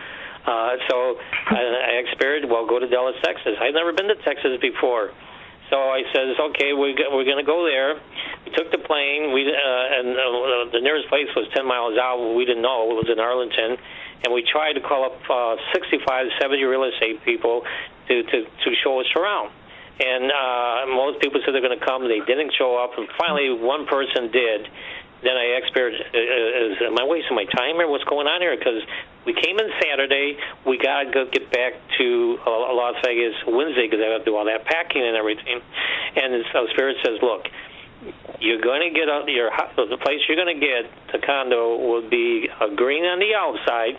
So I experienced, go to Dallas, Texas. I've never been to Texas before. So I says, okay, we're going to go there. We took the plane. And the nearest place was 10 miles out. We didn't know. It was in Arlington. And we tried to call up 65, 70 real estate people to show us around. And most people said they're going to come. They didn't show up. And finally, one person did. Then I experienced, am I wasting my time here? What's going on here? Because we came in Saturday. We got to get back to Las Vegas Wednesday because I have to do all that packing and everything. And so Spirit says, look, you're going to get the place you're going to get, the condo, will be green on the outside,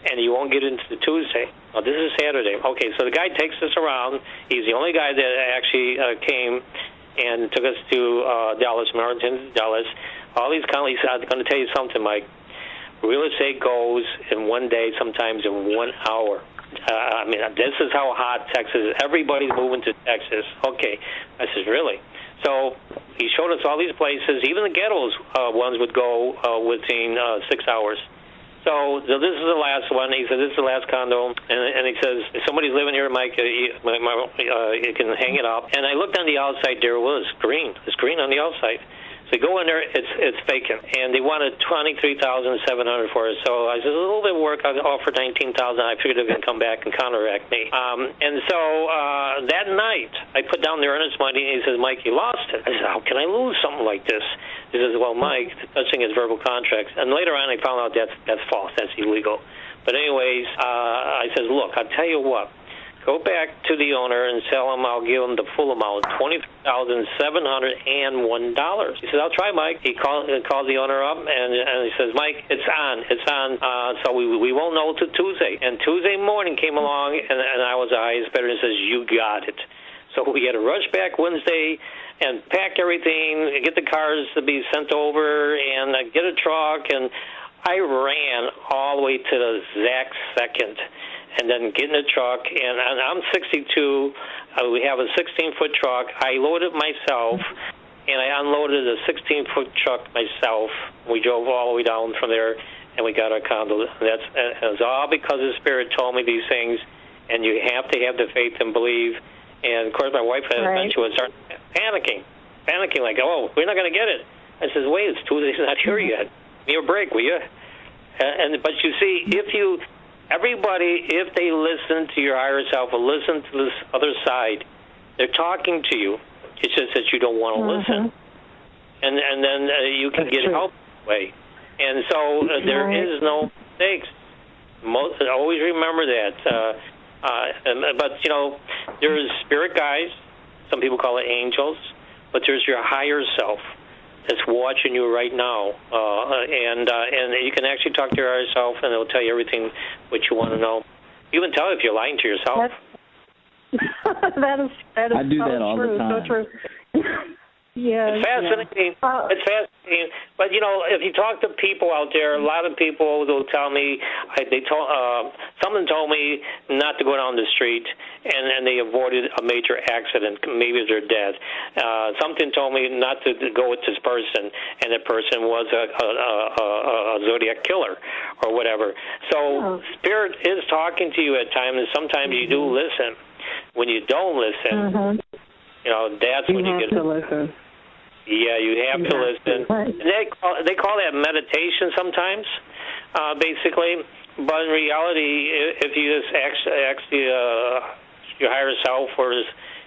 and you won't get into the Tuesday. Oh, this is Saturday. Okay, so the guy takes us around. He's the only guy that actually came and took us to Dallas, Arlington, Dallas. All these counties, I'm going to tell you something, Mike. Real estate goes in one day, sometimes in 1 hour. This is how hot Texas is. Everybody's moving to Texas. Okay. I said, really? So he showed us all these places. Even the ghettos ones would go within 6 hours. So this is the last one. He said, this is the last condo. And he says, if somebody's living here, Mike, you can hang it up. And I looked on the outside there. Well, it's green. It's green on the outside. So you go in there, it's vacant, and they wanted $23,700 for it. So I said, a little bit of work. I offered $19,000. I figured they were going to come back and counteract me. And so that night, I put down the earnest money, and he says, Mike, you lost it. I said, how can I lose something like this? He says, well, Mike, such thing as verbal contracts. And later on, I found out that's false. That's illegal. But anyways, I said, look, I'll tell you what. Go back to the owner and tell him I'll give him the full amount, $20,701. He says, I'll try, Mike. He called the owner up, and he says, Mike, it's on. So we won't know till Tuesday. And Tuesday morning came along, and I was the highest bidder, and says, you got it. So we had to rush back Wednesday and pack everything, get the cars to be sent over, and get a truck, and I ran all the way to the exact second. And then get in the truck, and I'm 62. We have a 16-foot truck. I loaded myself, and I unloaded a 16-foot truck myself. We drove all the way down from there, and we got our condo. It was all because the Spirit told me these things, and you have to have the faith and believe. And, of course, my wife eventually would start panicking like, oh, we're not going to get it. I says, wait, it's Tuesday. It's not here yet. Give me a break, will you? But you see, everybody, if they listen to your higher self or listen to this other side, they're talking to you. It's just that you don't want to listen. And then you can get help that way. And so there is no mistakes. Always remember that. But, there's spirit guides. Some people call it angels. But there's your higher self that's watching you right now, and you can actually talk to your higher self, and it'll tell you everything what you want to know. You can tell if you're lying to yourself. That is I do so that all true, the time. So true. Yeah, it's fascinating. It's fascinating. But if you talk to people out there, a lot of people will tell me someone told me not to go down the street, and they avoided a major accident. Maybe they're dead. Something told me not to go with this person, and that person was a Zodiac killer or whatever. So Spirit is talking to you at times, and sometimes you do listen. When you don't listen, that's when you get to listen. Yeah, you have to listen. And they call that meditation sometimes, basically. But in reality, if you just ask your higher self or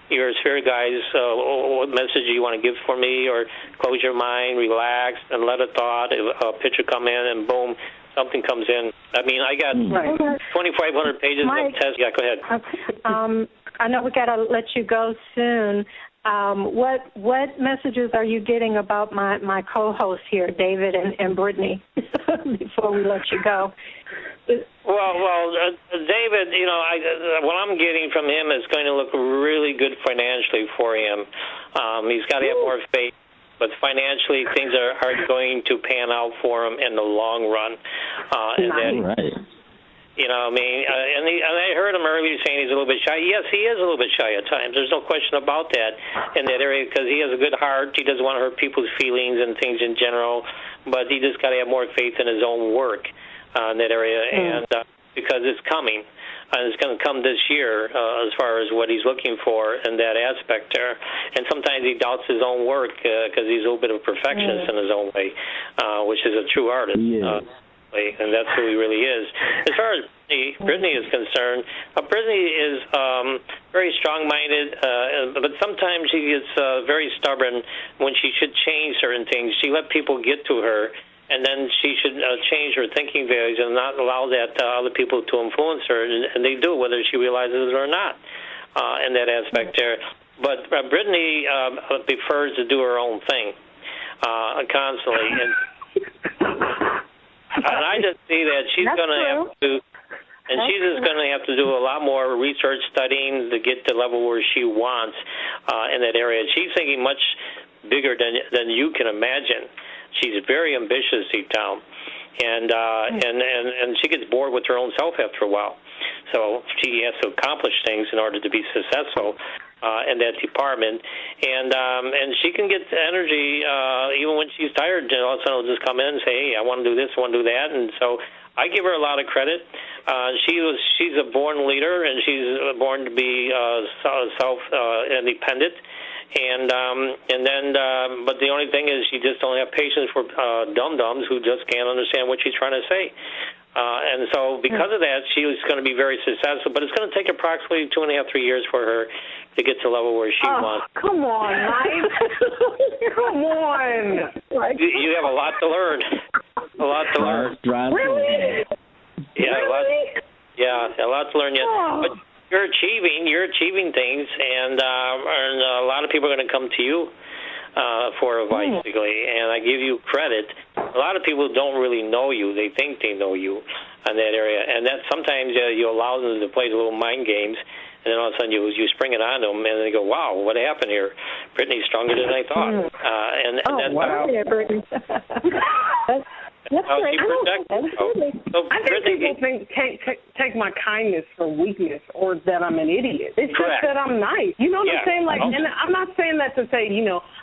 your spirit guides what message you want to give for me, or close your mind, relax, and let a thought, a picture come in, and boom, something comes in. I mean, I got 2,500 pages of tests. Yeah, go ahead. I know we got to let you go soon. What messages are you getting about my co-hosts here, David and Brittany, before we let you go? Well, David, what I'm getting from him is going to look really good financially for him. He's got to have more faith, but financially things are going to pan out for him in the long run. Right. And I heard him earlier saying he's a little bit shy. Yes, he is a little bit shy at times. There's no question about that in that area, because he has a good heart. He doesn't want to hurt people's feelings and things in general, but he just got to have more faith in his own work in that area, and because it's coming. It's going to come this year as far as what he's looking for in that aspect there. And sometimes he doubts his own work because he's a little bit of a perfectionist in his own way, which is a true artist. And that's who he really is. As far as Brittany is concerned, Brittany is very strong-minded, but sometimes she gets very stubborn when she should change certain things. She let people get to her, and then she should change her thinking values and not allow that other people to influence her, and they do, whether she realizes it or not, in that aspect there. But Brittany prefers to do her own thing constantly. And I just see that she's going to have to, and she's just going to have to do a lot more research studying to get to the level where she wants in that area. She's thinking much bigger than you can imagine. She's very ambitious deep down, and she gets bored with her own self after a while. So she has to accomplish things in order to be successful in that department, and she can get energy even when she's tired. All of a sudden, will just come in and say, "Hey, I want to do this, I want to do that," and so I give her a lot of credit. She's a born leader, and she's born to be self-independent. And then, but the only thing is, you just don't have patience for dum-dums who just can't understand what she's trying to say. And so because of that, she was going to be very successful, but it's going to take approximately 2.5, 3 years for her to get to the level where she wants. Come on, Mike. Come on. You have a lot to learn. A lot to learn. Really? Yeah, a lot to learn yet. But you're achieving things, and a lot of people are going to come to you for advice, basically, and I give you credit. A lot of people don't really know you. They think they know you in that area, and that sometimes you allow them to play the little mind games, and then all of a sudden you spring it on them, and they go, wow, what happened here? Brittany's stronger than I thought. And wow. Yeah, Brittany. That's great. I think people take my kindness for weakness or that I'm an idiot. It's just that I'm nice. You know what I'm saying? Like, and I'm not saying that to say,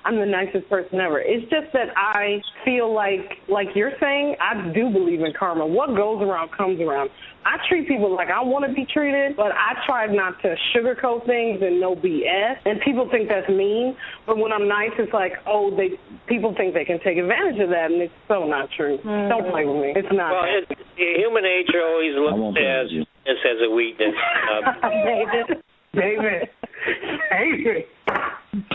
I'm the nicest person ever. It's just that I feel like you're saying, I do believe in karma. What goes around comes around. I treat people like I want to be treated, but I try not to sugarcoat things and no BS. And people think that's mean, but when I'm nice, it's like, people think they can take advantage of that, and it's so not true. Don't play with me. It's not. Well, human nature always looks at this as a weakness. David.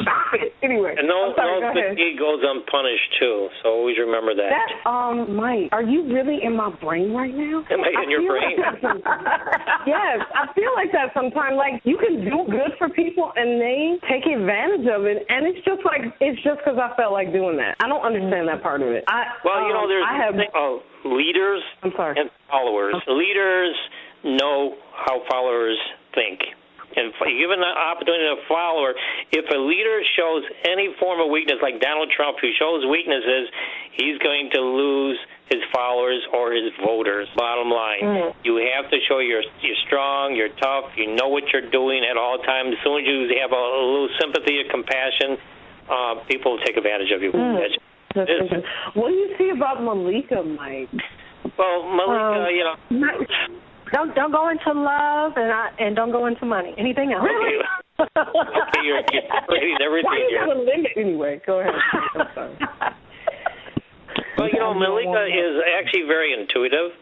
Stop it. Anyway. And no fatigue goes unpunished, too, so always remember that. Mike, are you really in my brain right now? Am I in your brain? Yes, I feel like that sometimes. Like, you can do good for people, and they take advantage of it, and it's just because I felt like doing that. I don't understand that part of it. There's leaders and followers. Leaders know how followers think. And given the opportunity to a follower, if a leader shows any form of weakness, like Donald Trump, who shows weaknesses, he's going to lose his followers or his voters. Bottom line, you have to show you're strong, you're tough, you know what you're doing at all times. As soon as you have a little sympathy or compassion, people will take advantage of you. What do you see about Meleika, Mike? Well, Meleika, Don't go into love and don't go into money. Anything else? Really? Okay, you're rating everything. Why do you have a limit anyway? Go ahead. I'm sorry. Well, Meleika is actually very intuitive.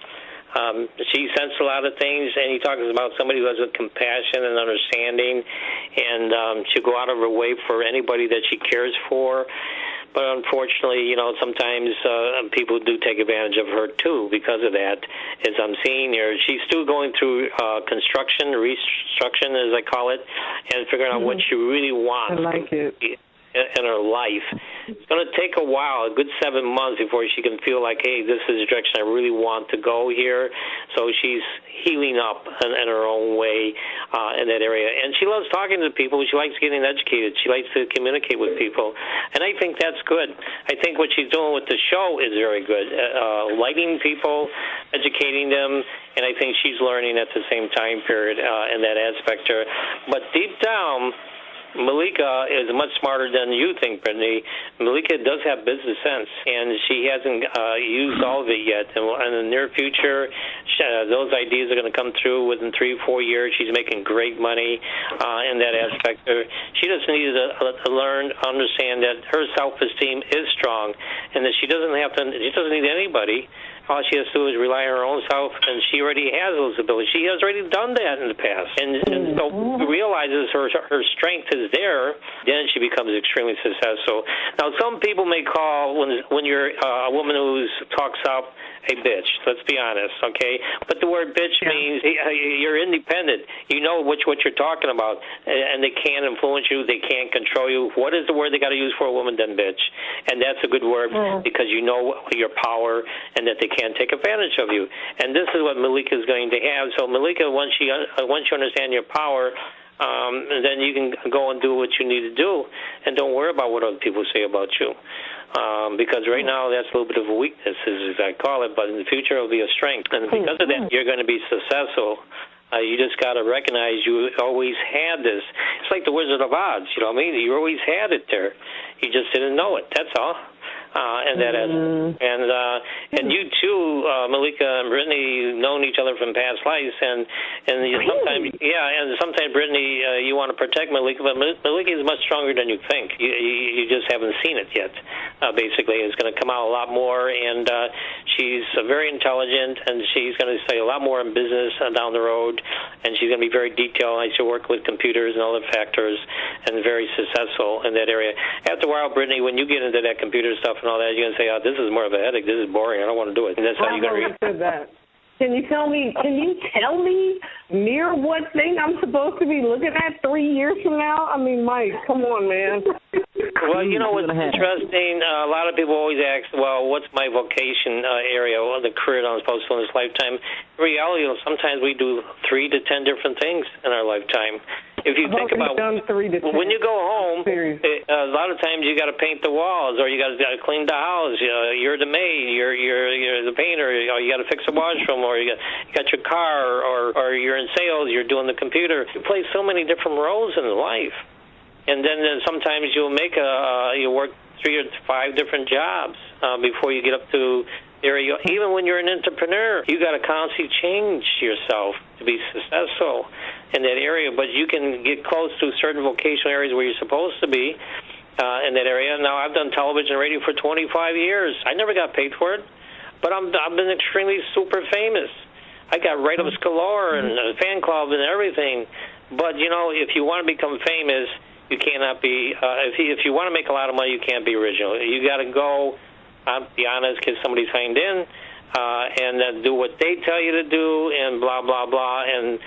She senses a lot of things, and he talks about somebody who has a compassion and understanding, and she'll go out of her way for anybody that she cares for. But unfortunately, sometimes people do take advantage of her, too, because of that. As I'm seeing here, she's still going through restructuring, as I call it, and figuring out what she really wants. I like it. In her life. It's going to take a while, a good 7 months, before she can feel like, hey, this is the direction I really want to go here. So she's healing up in her own way in that area. And she loves talking to people. She likes getting educated. She likes to communicate with people. And I think that's good. I think what she's doing with the show is very good, lighting people, educating them, and I think she's learning at the same time period in that aspect. But deep down, Meleika is much smarter than you think, Brittany. Meleika does have business sense, and she hasn't used all of it yet. And in the near future, those ideas are going to come through within 3 or 4 years. She's making great money in that aspect. She just needs to learn, understand that her self-esteem is strong, and that she doesn't need anybody. All she has to do is rely on her own self, and she already has those abilities. She has already done that in the past. And so realizes her strength is there, then she becomes extremely successful. Now, some people may call, when you're a woman who talks up, a bitch. Let's be honest, okay? But the word bitch means you're independent. You know what you're talking about, and they can't influence you. They can't control you. What is the word they got to use for a woman than bitch? And that's a good word because you know your power and that they can't take advantage of you. And this is what Meleika is going to have. So Meleika, once you understand your power, then you can go and do what you need to do, and don't worry about what other people say about you. Because right now that's a little bit of a weakness, as I call it, but in the future it'll be a strength. And because of that, you're going to be successful. You just got to recognize you always had this. It's like the Wizard of Oz, you know what I mean? You always had it there. You just didn't know it, that's all. And that is, and you too, Meleika and Brittany, known each other from past lives, and sometimes Brittany, you want to protect Meleika, but Meleika is much stronger than you think. You just haven't seen it yet. Basically, it's going to come out a lot more, and she's very intelligent, and she's going to say a lot more in business down the road, and she's going to be very detailed. I should work with computers and other factors, and very successful in that area. After a while, Brittany, when you get into that computer stuff and all that, you're going to say, oh, this is more of a headache. This is boring. I don't want to do it. And that's how you're going to read that. Can you tell me near what thing I'm supposed to be looking at 3 years from now? I mean, Mike, come on, man. Well, you know what's interesting? A lot of people always ask, well, what's my vocation area, or the career that I'm supposed to in this lifetime? In reality, sometimes we do 3 to 10 different things in our lifetime. If you think about when you go home, a lot of times you got to paint the walls, or you got to clean the house. You're the maid, you're the painter, or you got to fix the washroom, or you got your car, or you're in sales, you're doing the computer. You play so many different roles in life, and then sometimes you'll you work 3 or 5 different jobs before you get up to area. Even when you're an entrepreneur, you got to constantly change yourself to be successful in that area, but you can get close to certain vocational areas where you're supposed to be in that area. Now, I've done television and radio for 25 years. I never got paid for it, but I've been extremely super famous. I got write-ups galore and a fan club and everything. But, you know, if you want to become famous, you cannot be, if you want to make a lot of money, you can't be original. You got to go, be honest, get somebody signed in, and then do what they tell you to do, and blah, blah, blah, and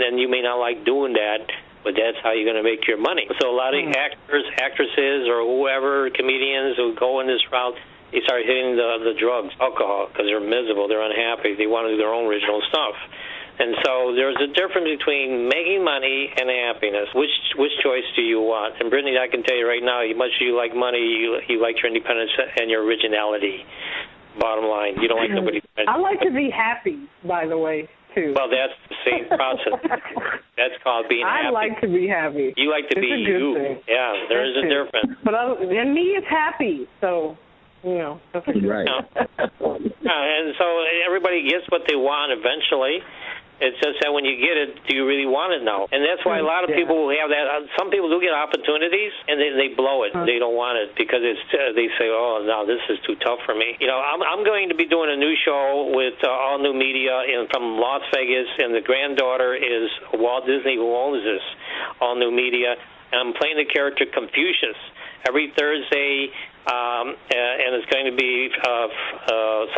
then you may not like doing that, but that's how you're going to make your money. So a lot of actors, actresses, or whoever, comedians who go in this route, they start hitting the drugs, alcohol, because they're miserable, they're unhappy, they want to do their own original stuff. And so there's a difference between making money and happiness. Which choice do you want? And Brittany, I can tell you right now, much as you like money, you like your independence and your originality. Bottom line, you don't like nobody. I like to be happy, by the way, too. Well, that's the same process. That's called being happy. I like to be happy. You like to be you. Thing. Yeah, there is a difference. But and me is happy, so. You know, that's right. And so everybody gets what they want eventually. It's just that when you get it, do you really want it now? And that's why a lot of people will have that. Some people do get opportunities, and they blow it. They don't want it because they say, oh, no, this is too tough for me. You know, I'm going to be doing a new show with all new media from Las Vegas, and the granddaughter is Walt Disney, who owns this all new media. And I'm playing the character Confucius every Thursday, and it's going to be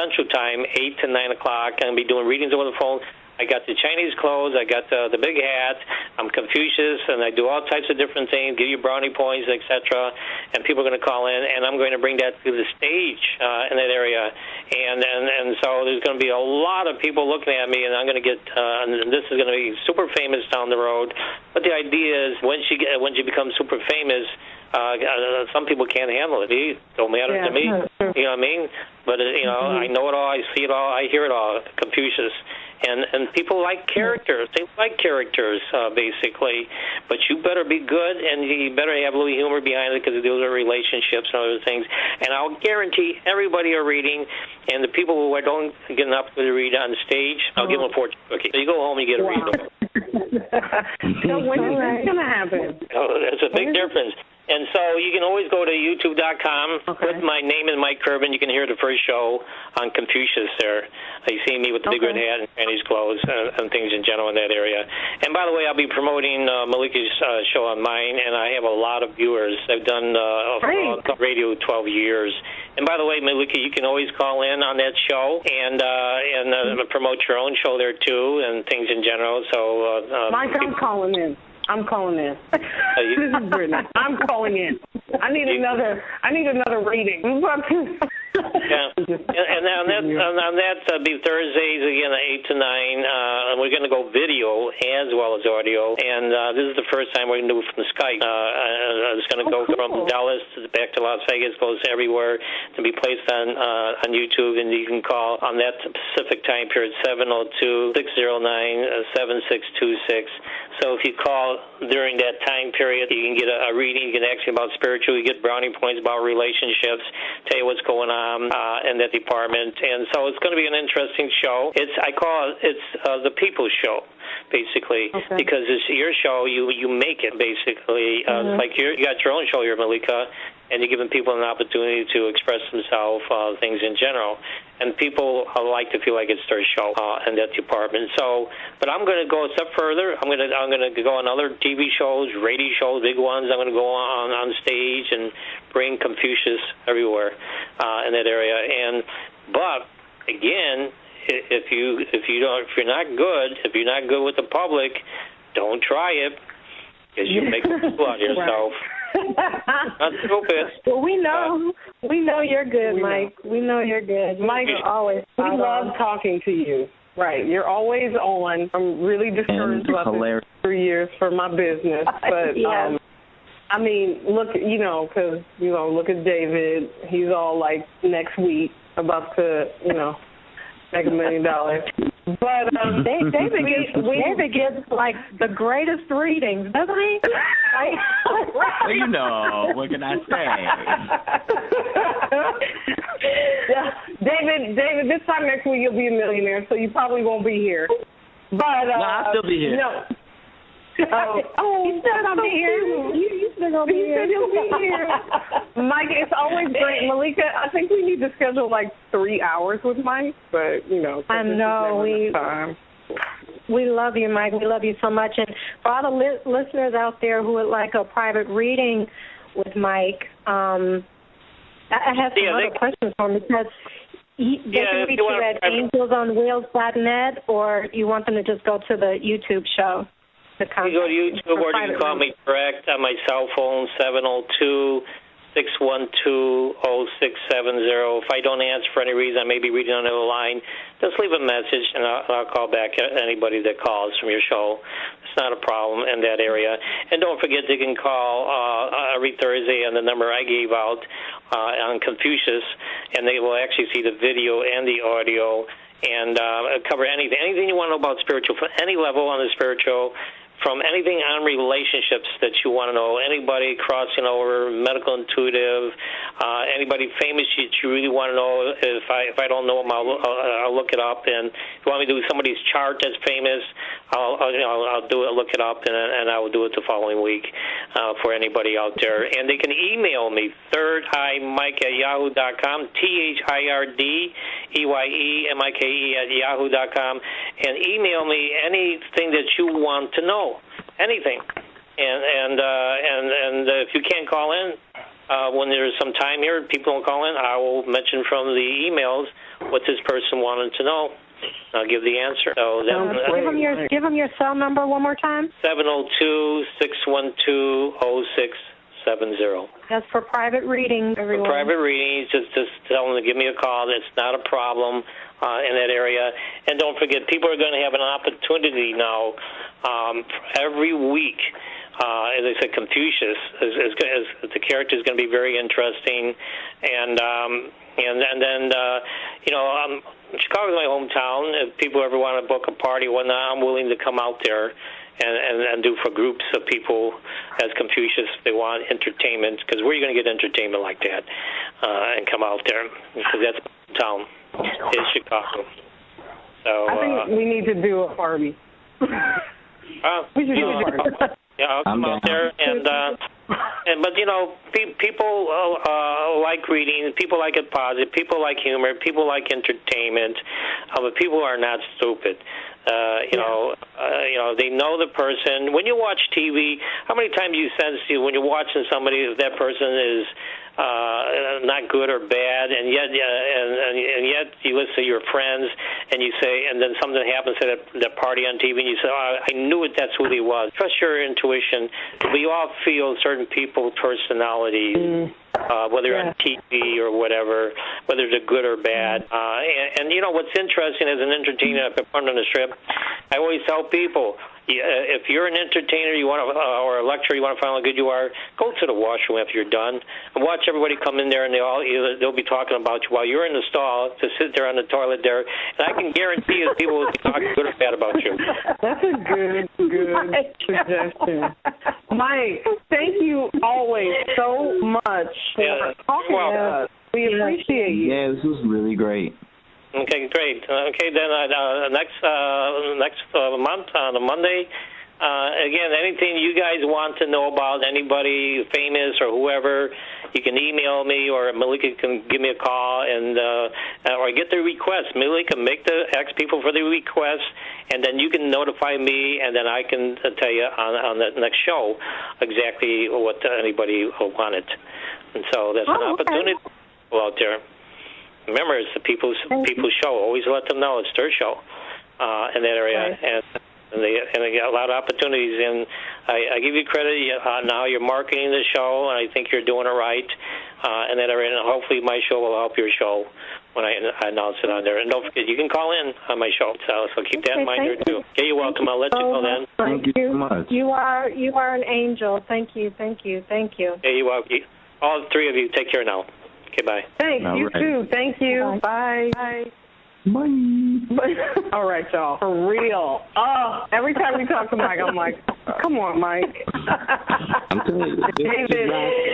Central Time, 8 to 9 o'clock. I'm going to be doing readings over the phone. I got the Chinese clothes, I got the big hat, I'm Confucius, and I do all types of different things, give you brownie points, etc., and people are going to call in, and I'm going to bring that to the stage in that area, and so there's going to be a lot of people looking at me, and I'm going to get, and this is going to be super famous down the road, but the idea is once you become super famous, some people can't handle it. It don't matter to me, you know what I mean? But, you know, I know it all, I see it all, I hear it all, Confucius. And people like characters. They like characters, basically. But you better be good, and you better have a little humor behind it because those are relationships and other things. And I'll guarantee everybody are reading, and the people who don't get an opportunity to read on stage, I'll give them a fortune cookie. So you go home, you get to read them. So when is that going to happen? Oh, that's a big difference. And so you can always go to youtube.com, put my name in Mike Kurban. You can hear the first show on Confucius there. You see me with the big red hat and Chinese clothes and things in general in that area. And by the way, I'll be promoting Meleika's show on mine, and I have a lot of viewers. I've done radio 12 years. And by the way, Meleika, you can always call in on that show and promote your own show there, too, and things in general. So, Mike, I'm calling in. This is Brittany. I'm calling in. I need another reading. Yeah, and on that be Thursdays again at 8 to 9. And we're going to go video as well as audio. And this is the first time we're going to do it from Skype. It's going to go from Dallas back to Las Vegas, goes everywhere to be placed on YouTube, and you can call on that specific time period 702-609-7626. So if you call during that time period, you can get a reading. You can ask me about spiritual. You get brownie points about relationships. Tell you what's going on in that department. And so it's going to be an interesting show. I call it the people's show, basically, because it's your show. You make it, basically. It's like you got your own show here, Meleika, and you're giving people an opportunity to express themselves, things in general. And people like to feel like it's their show in that department. So, but I'm going to go a step further. I'm going to go on other TV shows, radio shows, big ones. I'm going to go on stage and bring Confucius everywhere in that area. But again, if you're not good with the public, don't try it, because you make a fool out of yourself. Not stupid. Well, we know you're good, Mike. We know you're good. Mike, always. We love talking to you. Right, you're always on. I'm really discouraged about the 3 years for my business, but I mean, look, because look at David. He's all like next week about to, make $1 million. But David gets like the greatest readings, doesn't he? Well, what can I say? Yeah, David, this time next week you'll be a millionaire, so you probably won't be here. But no, I'll still be here. No. He said I'll be here. You said he'll be here. He'll be here. Mike, it's always great. Meleika, I think we need to schedule like 3 hours with Mike, but I know we love you, Mike. We love you so much. And for all the listeners out there who would like a private reading with Mike, I have some other questions for him, because they can reach you at angelsonwheels.net, or you want them to just go to the YouTube show? You go to YouTube, or you can call me direct on my cell phone, 702-612-0670. If I don't answer for any reason, I may be reading on the line, just leave a message, and I'll call back anybody that calls from your show. It's not a problem in that area. And don't forget, they can call every Thursday on the number I gave out on Confucius, and they will actually see the video and the audio and cover anything you want to know about spiritual, from any level on the spiritual, from anything on relationships that you want to know, anybody crossing over, medical intuitive, anybody famous that you really want to know. If I don't know them, I'll look it up. And if you want me to do somebody's chart that's famous, I'll do it, look it up, and I will do it the following week for anybody out there. And they can email me, thirdeyemike@yahoo.com, thirdeyemike@yahoo.com, and email me anything that you want to know. Anything, and if you can't call in, when there's some time here, people don't call in, I will mention from the emails what this person wanted to know. I'll give the answer. So give them your cell number one more time. 702-612-0670. That's for private readings, everyone. For private readings, just tell them to give me a call. It's not a problem in that area. And don't forget, people are going to have an opportunity now every week. As I said, Confucius the character is going to be very interesting, and then Chicago's my hometown. If people ever want to book a party or whatnot, I'm willing to come out there and do for groups of people as Confucius if they want entertainment, because where are you going to get entertainment like that and come out there? Because that's my hometown. It's Chicago. So I think we need to do a party. We should do a party. Yeah, I'll come out there, but people like reading. People like it positive. People like humor. People like entertainment. But people are not stupid. They know the person. When you watch TV, how many times you sense when you're watching somebody if that person is not good or bad, and yet you listen to your friends and you say, and then something happens at that party on TV, and you say, "Oh, I knew it. That's who he was." Trust your intuition. We all feel certain people's personalities. whether on TV or whatever, whether they're good or bad. And you know what's interesting as an entertainer at front on the strip, I always tell people, if you're an entertainer, or a lecturer, you want to find out how good you are, go to the washroom after you're done and watch everybody come in there, and they'll be talking about you while you're in the stall. To sit there on the toilet there, and I can guarantee you people will be talking good or bad about you. That's a good suggestion, Mike. Thank you always so much for talking to us. We appreciate you. Yeah, this was really great. Okay, great. Okay, then next month on a Monday, again, anything you guys want to know about anybody famous or whoever, you can email me or Meleika can give me a call or get the request. Meleika, ask people for the request, and then you can notify me, and then I can tell you on the next show exactly what anybody wanted. And so that's an opportunity out there. Remember, it's the people's show. Always let them know it's their show in that area, and they get a lot of opportunities. And I give you credit on how you're marketing the show, and I think you're doing it right in that area. And hopefully, my show will help your show when I announce it on there. And don't forget, you can call in on my show. So keep that in mind there too. Okay, you're welcome. I'll let you know then. Thank you so much. You are an angel. Thank you. Okay, you're welcome. All three of you, take care now. Okay, bye. Thanks. You too. Thank you. Bye. Bye. All right, y'all. For real. Every time we talk to Mike, I'm like, come on, Mike. I'm telling you,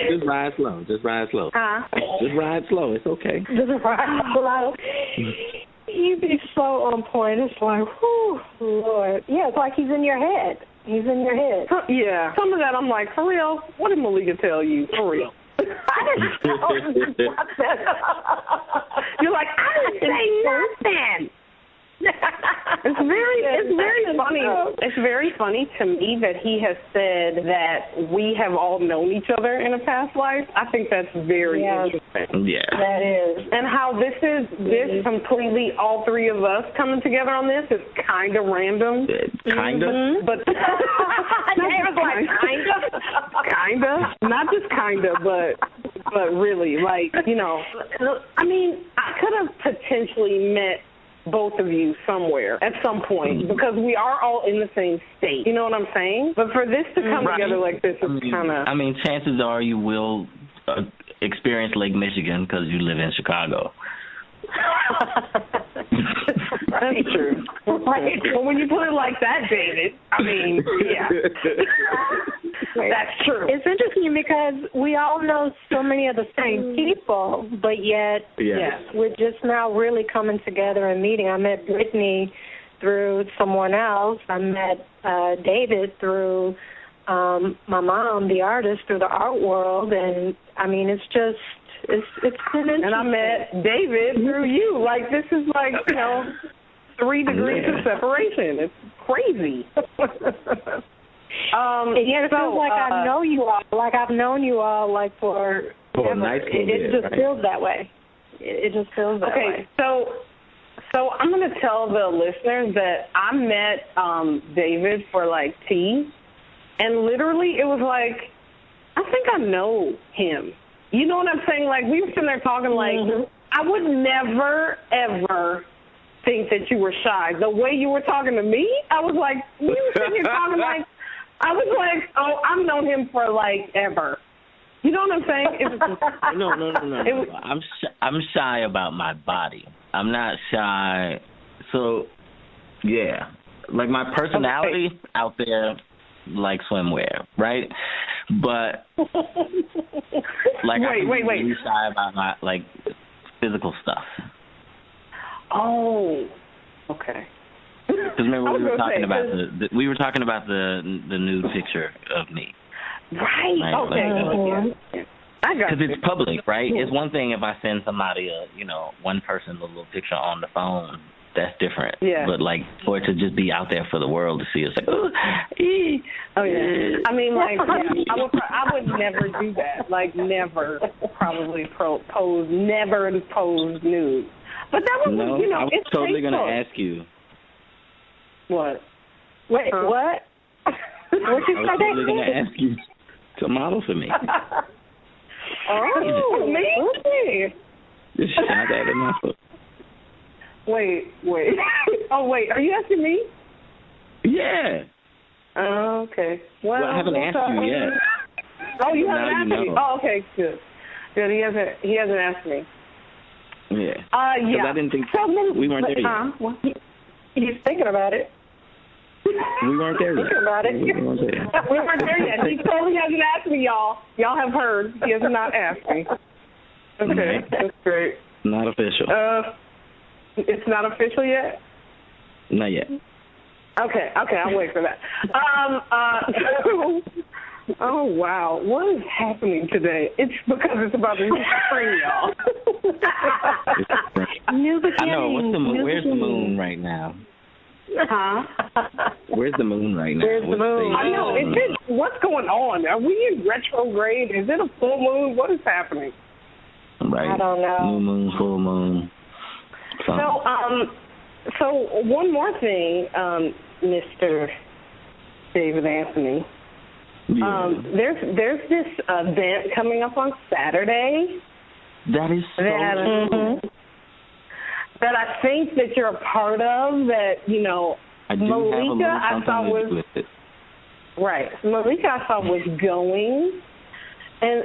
just ride slow. Just ride slow. Just ride slow. It's okay. Just ride slow. You be so on point. It's like, whew, Lord. Yeah, it's like he's in your head. He's in your head. Yeah. Some of that I'm like, for real? What did Meleika tell you? For real. I didn't tell you nothing. You're like, I didn't say nothing. It's very funny. It's very funny to me that he has said that we have all known each other in a past life. I think that's very interesting. Yeah. That is. And how this completely, all three of us coming together on this is kind of random. Kind of? Mm-hmm. But kind of. Not just kind of, but really, like, you know. I mean, I could have potentially met both of you somewhere at some point because we are all in the same state. You know what I'm saying? But for this to come together like this is kind of... I mean, chances are you will experience Lake Michigan because you live in Chicago. That's true. Right. Well, when you put it like that, David, I mean, yeah. That's true. It's interesting because we all know so many of the same people, but yet we're just now really coming together and meeting. I met Brittany through someone else. I met David through my mom, the artist, through the art world. And, I mean, it's just... It's been interesting. And I met David through you. Like, this is like, 3 degrees of separation. It's crazy. It feels like I know you all. Like I've known you all like for ever. It just feels that way. It just feels that way. So I'm going to tell the listeners that I met David for like tea, and literally it was like, I think I know him. You know what I'm saying? Like, we were sitting there talking like, I would never, ever think that you were shy. The way you were talking to me, I was like, you were sitting here talking like, I was like, oh, I've known him for, like, ever. You know what I'm saying? It was, no. I'm shy about my body. I'm not shy. So, yeah. Like, my personality out there, like swimwear, right? But, like, I'm really shy about my, like, physical stuff. Oh, okay. Because remember we were talking about the nude picture of me. Right. Okay. Because it's public, right? It's one thing if I send somebody one person a little picture on the phone. That's different. Yeah. But like for it to just be out there for the world to see, it's like, oh yeah. I mean, like, I would never do that. Like, never probably never pose nude. But that was, I was totally going to ask you. What? Wait, what? I was totally going to ask you to model for me. Oh, me? Just shot that in my foot. Wait. Oh, wait. Are you asking me? Yeah. Oh, okay. Well, I haven't asked you yet. Oh, you haven't asked me? Know. Oh, okay, good. Good. He hasn't asked me. Yeah. Yeah. I didn't think we weren't there yet. Well, he's thinking about it. We weren't there yet. We weren't there yet. He totally hasn't asked me, y'all. Y'all have heard. He has not asked me. Okay, that's great. Not official. It's not official yet? Not yet. Okay, I'll wait for that. Oh, wow. What is happening today? It's because it's about to be spring, y'all. New beginning. I know. Where's the moon right now? Huh? Where's the moon right now? Where's the moon? I know. What's going on? Are we in retrograde? Is it a full moon? What is happening? Right. I don't know. New moon, full moon. So one more thing, Mr. David Anthony. Yeah. There's this event coming up on Saturday. That is so cool. That I think that you're a part of. That I do Meleika, have a little something to do with it. Right, Meleika, I thought was going, and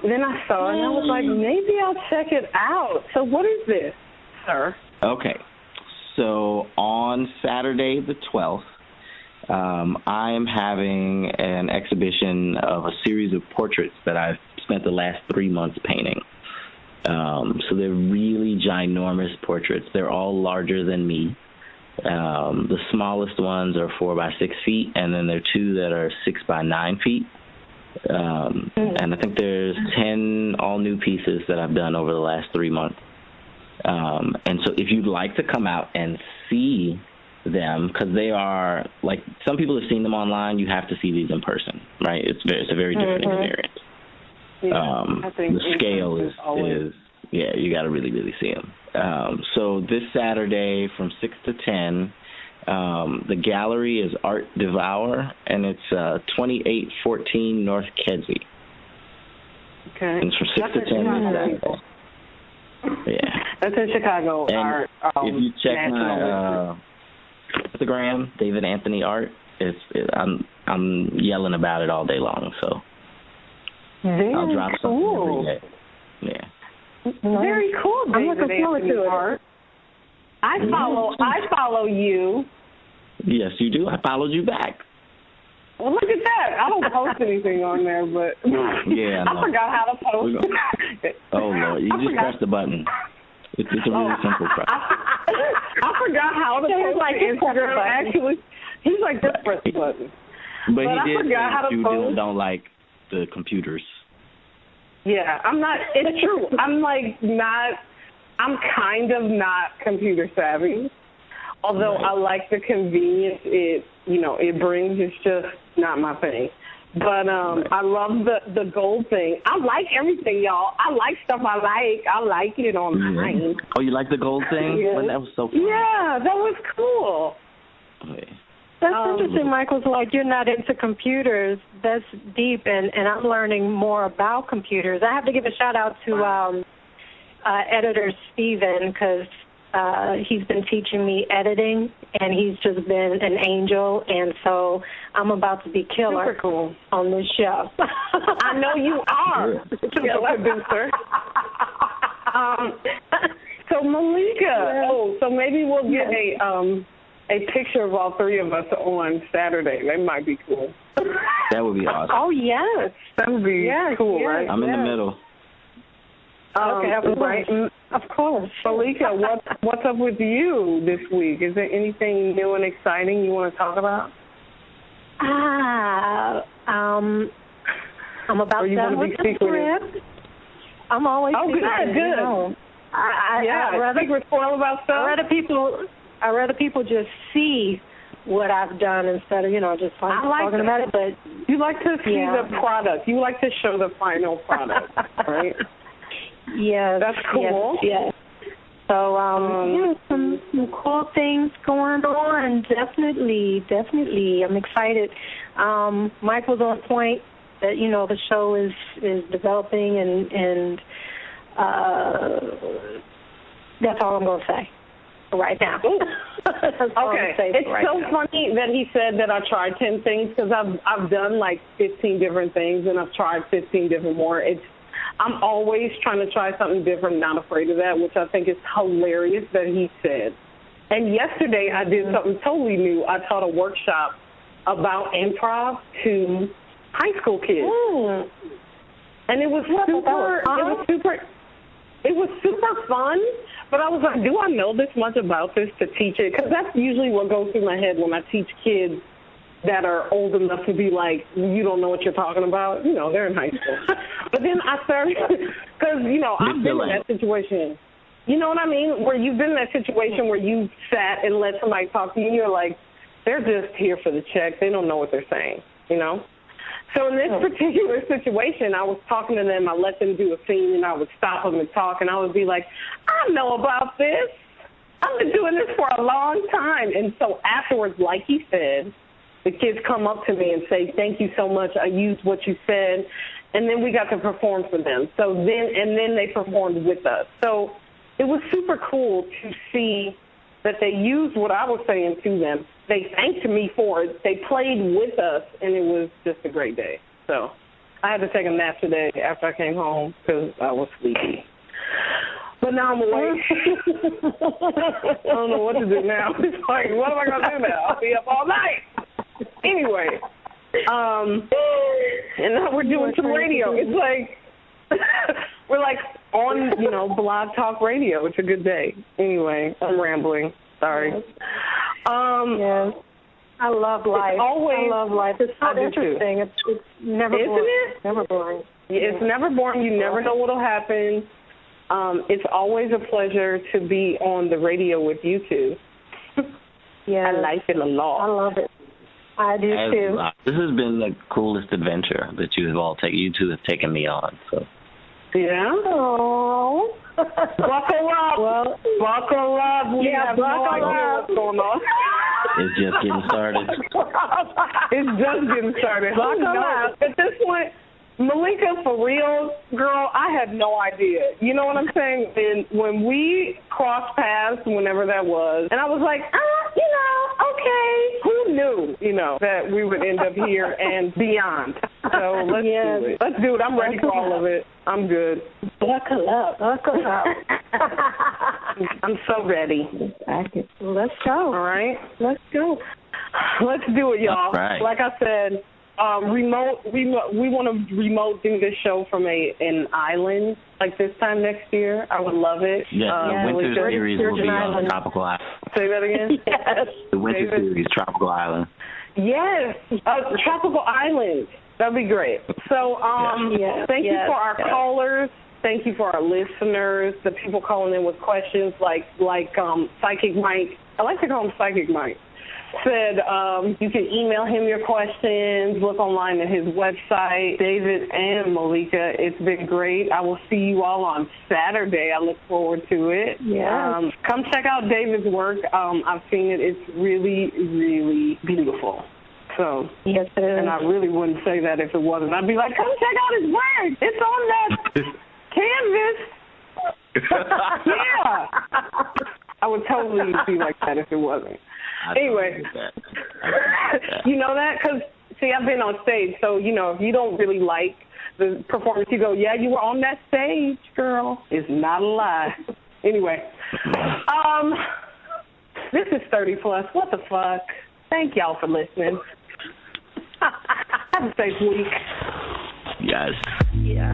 then I saw it, and I was like, maybe I'll check it out. So what is this, sir? Okay, so on Saturday the 12th, I am having an exhibition of a series of portraits that I've spent the last 3 months painting. So they're really ginormous portraits. They're all larger than me. The smallest ones are 4 by 6 feet, and then there are 2 that are 6 by 9 feet. And I think there's 10 all-new pieces that I've done over the last 3 months. And so if you'd like to come out and see them, because they are, like, some people have seen them online, you have to see these in person, right? It's a very different experience. I think the scale is you got to really, really see them. So this Saturday from 6 to 10, the gallery is Art Devour, and it's 2814 North Kedzie. Okay. And it's from 6 to 10 this Saturday. Yeah. That's in Chicago. And Art, if you check my Instagram, David Anthony Art, I'm yelling about it all day long, so I'll drop something every day. Yeah. Very cool, David. I'm looking forward to it. Art. I follow you. Yes, you do. I followed you back. Well, look at that. I don't post anything on there, but yeah, I forgot how to post. Oh, Lord. You just press the button. It's a really simple process. I forgot how to post like Instagram. Actually, he's like, just press the button. But he did forgot how to post. Don't like the computers. Yeah, I'm not. It's true. I'm kind of not computer savvy. Although I like the convenience it brings. It's just not my thing. But I love the gold thing. I like everything, y'all. I like stuff I like. I like it online. Yeah. Oh, you like the gold thing? Yeah. Well, that was so fun. Yeah, that was cool. Okay. That's interesting, Michael. So, like, you're not into computers. That's deep, and I'm learning more about computers. I have to give a shout-out to editor Steven, because he's been teaching me editing, and he's just been an angel, and so I'm about to be killer on this show. I know you are, killer producer. So, Meleika, so maybe we'll get a picture of all 3 of us on Saturday. That might be cool. That would be awesome. Oh, yes. That would be cool, right? I'm in the middle. Okay, right. Of course. Meleika, what's up with you this week? Is there anything new and exciting you want to talk about? I'm about done with the script. I'm always good. I'd rather spoil about stuff. I'd rather people just see what I've done instead of just talking about it. But you like to see the product. You like to show the final product, right? Yeah, that's cool. Yes. So, some cool things going on. Definitely. I'm excited. Michael's on point. that, you know, the show is developing, and that's all I'm going to say right now. Okay. It's right so now. Funny that he said that I tried 10 things, because I've done like 15 different things, and I've tried 15 different more. I'm always trying to try something different, not afraid of that, which I think is hilarious that he said. And yesterday I did something totally new. I taught a workshop about improv to high school kids. And it was super fun, but I was like, do I know this much about this to teach it? Because that's usually what goes through my head when I teach kids that are old enough to be like, you don't know what you're talking about. You know, they're in high school. But then I started, because, you know, I've been in that situation. You know what I mean? Where you've been in that situation where you sat and let somebody talk to you, and you're like, they're just here for the check. They don't know what they're saying, you know? So in this particular situation, I was talking to them. I let them do a scene, and I would stop them and talk, and I would be like, I know about this. I've been doing this for a long time. And so afterwards, like he said, the kids come up to me and say, thank you so much. I used what you said. And then we got to perform for them. And then they performed with us. So it was super cool to see that they used what I was saying to them. They thanked me for it. They played with us, and it was just a great day. So I had to take a nap today after I came home because I was sleepy. But now I'm awake. I don't know what to do now. It's like, what am I going to do now? I'll be up all night. Anyway, and now we're doing some radio. It's like, we're like on, you know, Blog Talk Radio. It's a good day. Anyway, I'm rambling. Sorry. Yes. I love life. I love life. It's so interesting. It's never boring. Isn't it? Never boring. It's never boring. You never know what will happen. It's always a pleasure to be on the radio with you two. Yeah, I like it a lot. I love it. I do too. This has been the coolest adventure that you two have taken me on. So. Yeah. Oh. Buckle up. Well, buckle up. We have no idea what's going on. It's just getting started. It's just getting started. Buckle up. At this point, Meleika, for real, girl, I had no idea. You know what I'm saying? And when we crossed paths, whenever that was, and I was like, you know, okay, who knew, you know, that we would end up here and beyond. So let's do it. Let's do it. I'm ready for all of it. I'm good. Buckle up. Buckle up. I'm so ready. Let's go. All right? Let's go. Let's do it, y'all. Right. Like I said, we want to remote do this show from an island like this time next year. I would love it. Yes, the winter series will be on Tropical Island. Say that again? Yes. The winter series, Tropical Island. Yes, Tropical Island. That'd be great. So thank you for our callers. Thank you for our listeners, the people calling in with questions like Psychic Mike. I like to call him Psychic Mike. Said you can email him your questions, look online at his website. David and Meleika, it's been great. I will see you all on Saturday. I look forward to it. Yeah. Come check out David's work. I've seen it. It's really, really beautiful. So, yes, it is. And I really wouldn't say that if it wasn't. I'd be like, come check out his work. It's on that canvas. Yeah. I would totally be like that if it wasn't. Anyway, you know that? Because, see, I've been on stage, so, you know, if you don't really like the performance, you go, yeah, you were on that stage, girl. It's not a lie. Anyway, this is 30 Plus. What the fuck? Thank y'all for listening. Have a safe week. Yes. Yeah.